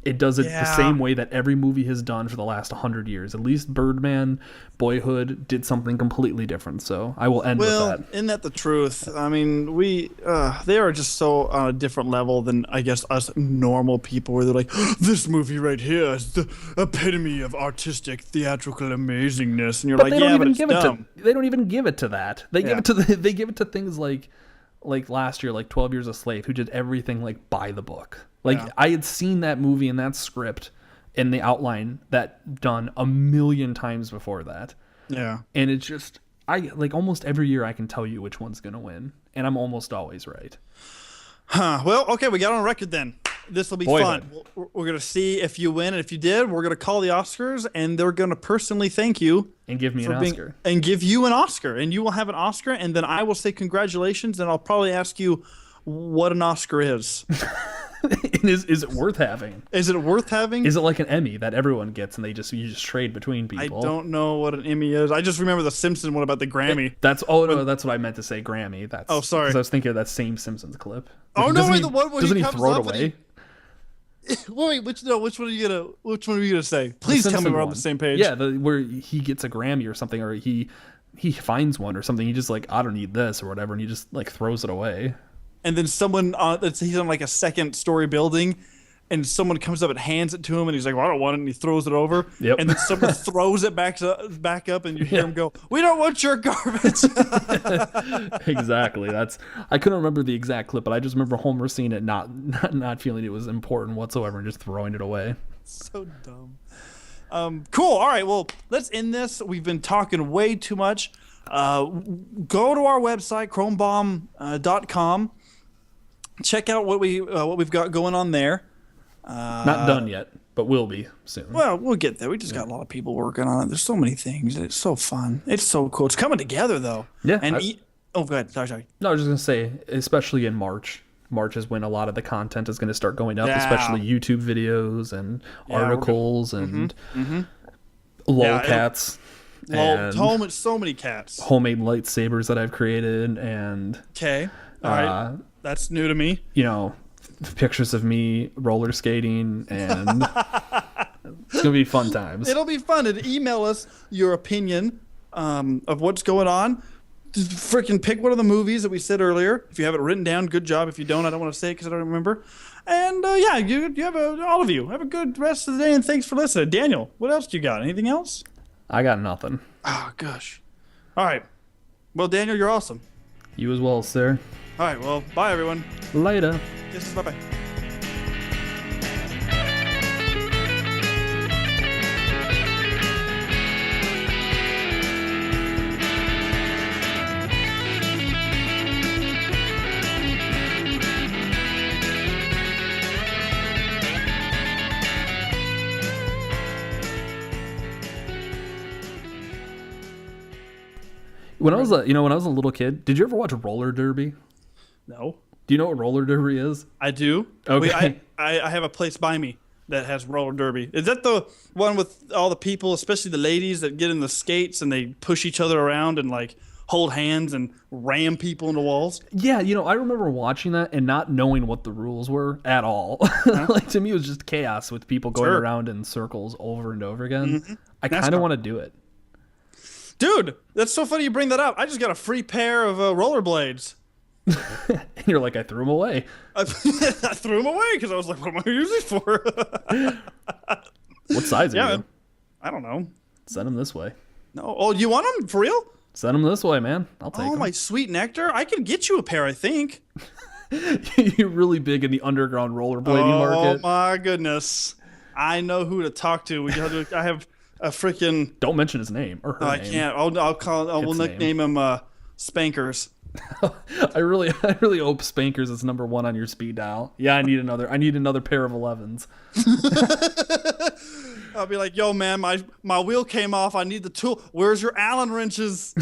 it does it the same way that every movie has done for the last 100 years. At least Birdman, Boyhood did something completely different. So I will end with that. Well, isn't that the truth? I mean, they are just so on a different level than, I guess, us normal people, where they're like, this movie right here is the epitome of artistic, theatrical amazingness. And you're like, yeah, but it's dumb. They don't even give it to that. They give it to things like last year, like 12 Years a Slave, who did everything like by the book. I had seen that movie and that script and the outline that done a million times before that. Yeah. And it's just, almost every year I can tell you which one's going to win. And I'm almost always right. Huh. Well, okay, we got it on record then. This will be fun. We're going to see if you win. And if you did, we're going to call the Oscars, and they're going to personally thank you. And give me an Oscar. And give you an Oscar. And you will have an Oscar, and then I will say congratulations, and I'll probably ask you what an Oscar is. Is it worth having? Is it worth having? Is it like an Emmy that everyone gets and you just trade between people? I don't know what an Emmy is. I just remember the Simpsons one about the Grammy. That's what I meant to say, Grammy. Sorry. Because I was thinking of that same Simpsons clip. The one where doesn't he he comes throw it up away? Wait, which one are you gonna say? Please tell me we're on the same page. Yeah, where he gets a Grammy or something, or he finds one or something. He just I don't need this or whatever, and he just throws it away. And then someone, he's on like a second story building, and someone comes up and hands it to him, and he's like, well, I don't want it, and he throws it over. Yep. And then someone throws it back up, and you hear him go, we don't want your garbage. Exactly. I couldn't remember the exact clip, but I just remember Homer seeing it, not feeling it was important whatsoever, and just throwing it away. So dumb. Cool. All right. Well, let's end this. We've been talking way too much. Go to our website, chromebomb.com. Check out what we've got going on there. Not done yet, but will be soon. Well, we'll get there. We just got a lot of people working on it. There's so many things. It's so fun. It's so cool. It's coming together, though. Yeah. And go ahead. Sorry. No, I was just gonna say, especially in March. March is when a lot of the content is going to start going up, especially YouTube videos and articles and lolcats. So many cats. Homemade lightsabers that I've created, and okay, all right, that's new to me. Pictures of me roller skating, and it's gonna be fun times. It'll be fun. And email us your opinion of what's going on. Just freaking pick one of the movies that we said earlier. If you have it written down, good job. If you don't, I don't want to say it because I don't remember. And you have all of you have a good rest of the day, and thanks for listening. Daniel, what else do you got? Anything else? I got nothing. Oh gosh. All right. Well, Daniel, you're awesome. You as well, sir. All right. Well, bye everyone. Later. Kisses. Bye. When I was a little kid, did you ever watch roller derby? No. Do you know what roller derby is? I do. Okay. I have a place by me that has roller derby. Is that the one with all the people, especially the ladies, that get in the skates and they push each other around and hold hands and ram people into walls. Yeah, I remember watching that and not knowing what the rules were at all. Like, to me, it was just chaos with people going around in circles over and over again. Mm-hmm. I kind of want to do it. Dude, that's so funny you bring that up. I just got a free pair of rollerblades. And you're like, I threw them away. I threw them away because I was like, what am I going to use these for? What size are you? I don't know. Send them this way. No. Oh, you want them for real? Send them this way, man. I'll take them. Oh, my sweet nectar. I can get you a pair, I think. You're really big in the underground rollerblading market. Oh, my goodness. I know who to talk to. I have a freaking... Don't mention his name or her name. I can't. We'll nickname him Spankers. I really hope Spankers is number 1 on your speed dial. Yeah, I need another pair of 11s. I'll be like, yo, man, my wheel came off. I need the tool. Where's your Allen wrenches?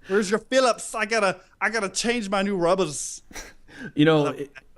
Where's your Phillips? I gotta change my new rubbers.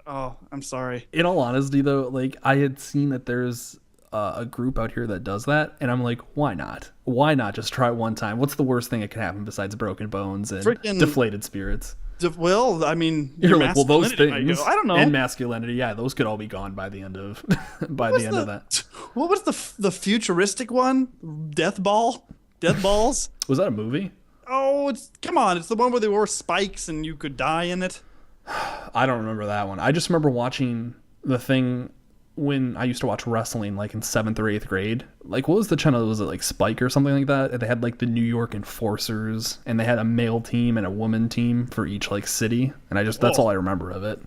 I'm sorry. In all honesty, though, like, I had seen that there's a group out here that does that, and I'm like, why not? Why not just try it one time? What's the worst thing that could happen besides broken bones and deflated spirits? Well, I mean, you're like, well, those things, I don't know, and masculinity, yeah, those could all be gone by the end of that. What was the futuristic one? Death balls? Was that a movie? Oh, come on, it's the one where they wore spikes and you could die in it. I don't remember that one. I just remember watching the thing when I used to watch wrestling, like in 7th or 8th grade. Like, what was the channel? Was it like Spike or something like that? And they had like the New York Enforcers, and they had a male team and a woman team for each like city. And that's all I remember of it.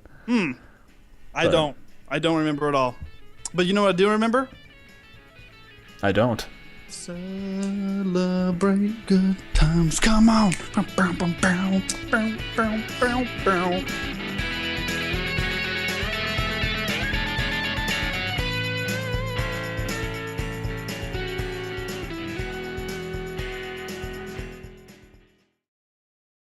I don't remember at all. But you know what I do remember? I don't. Celebrate good times. Come on.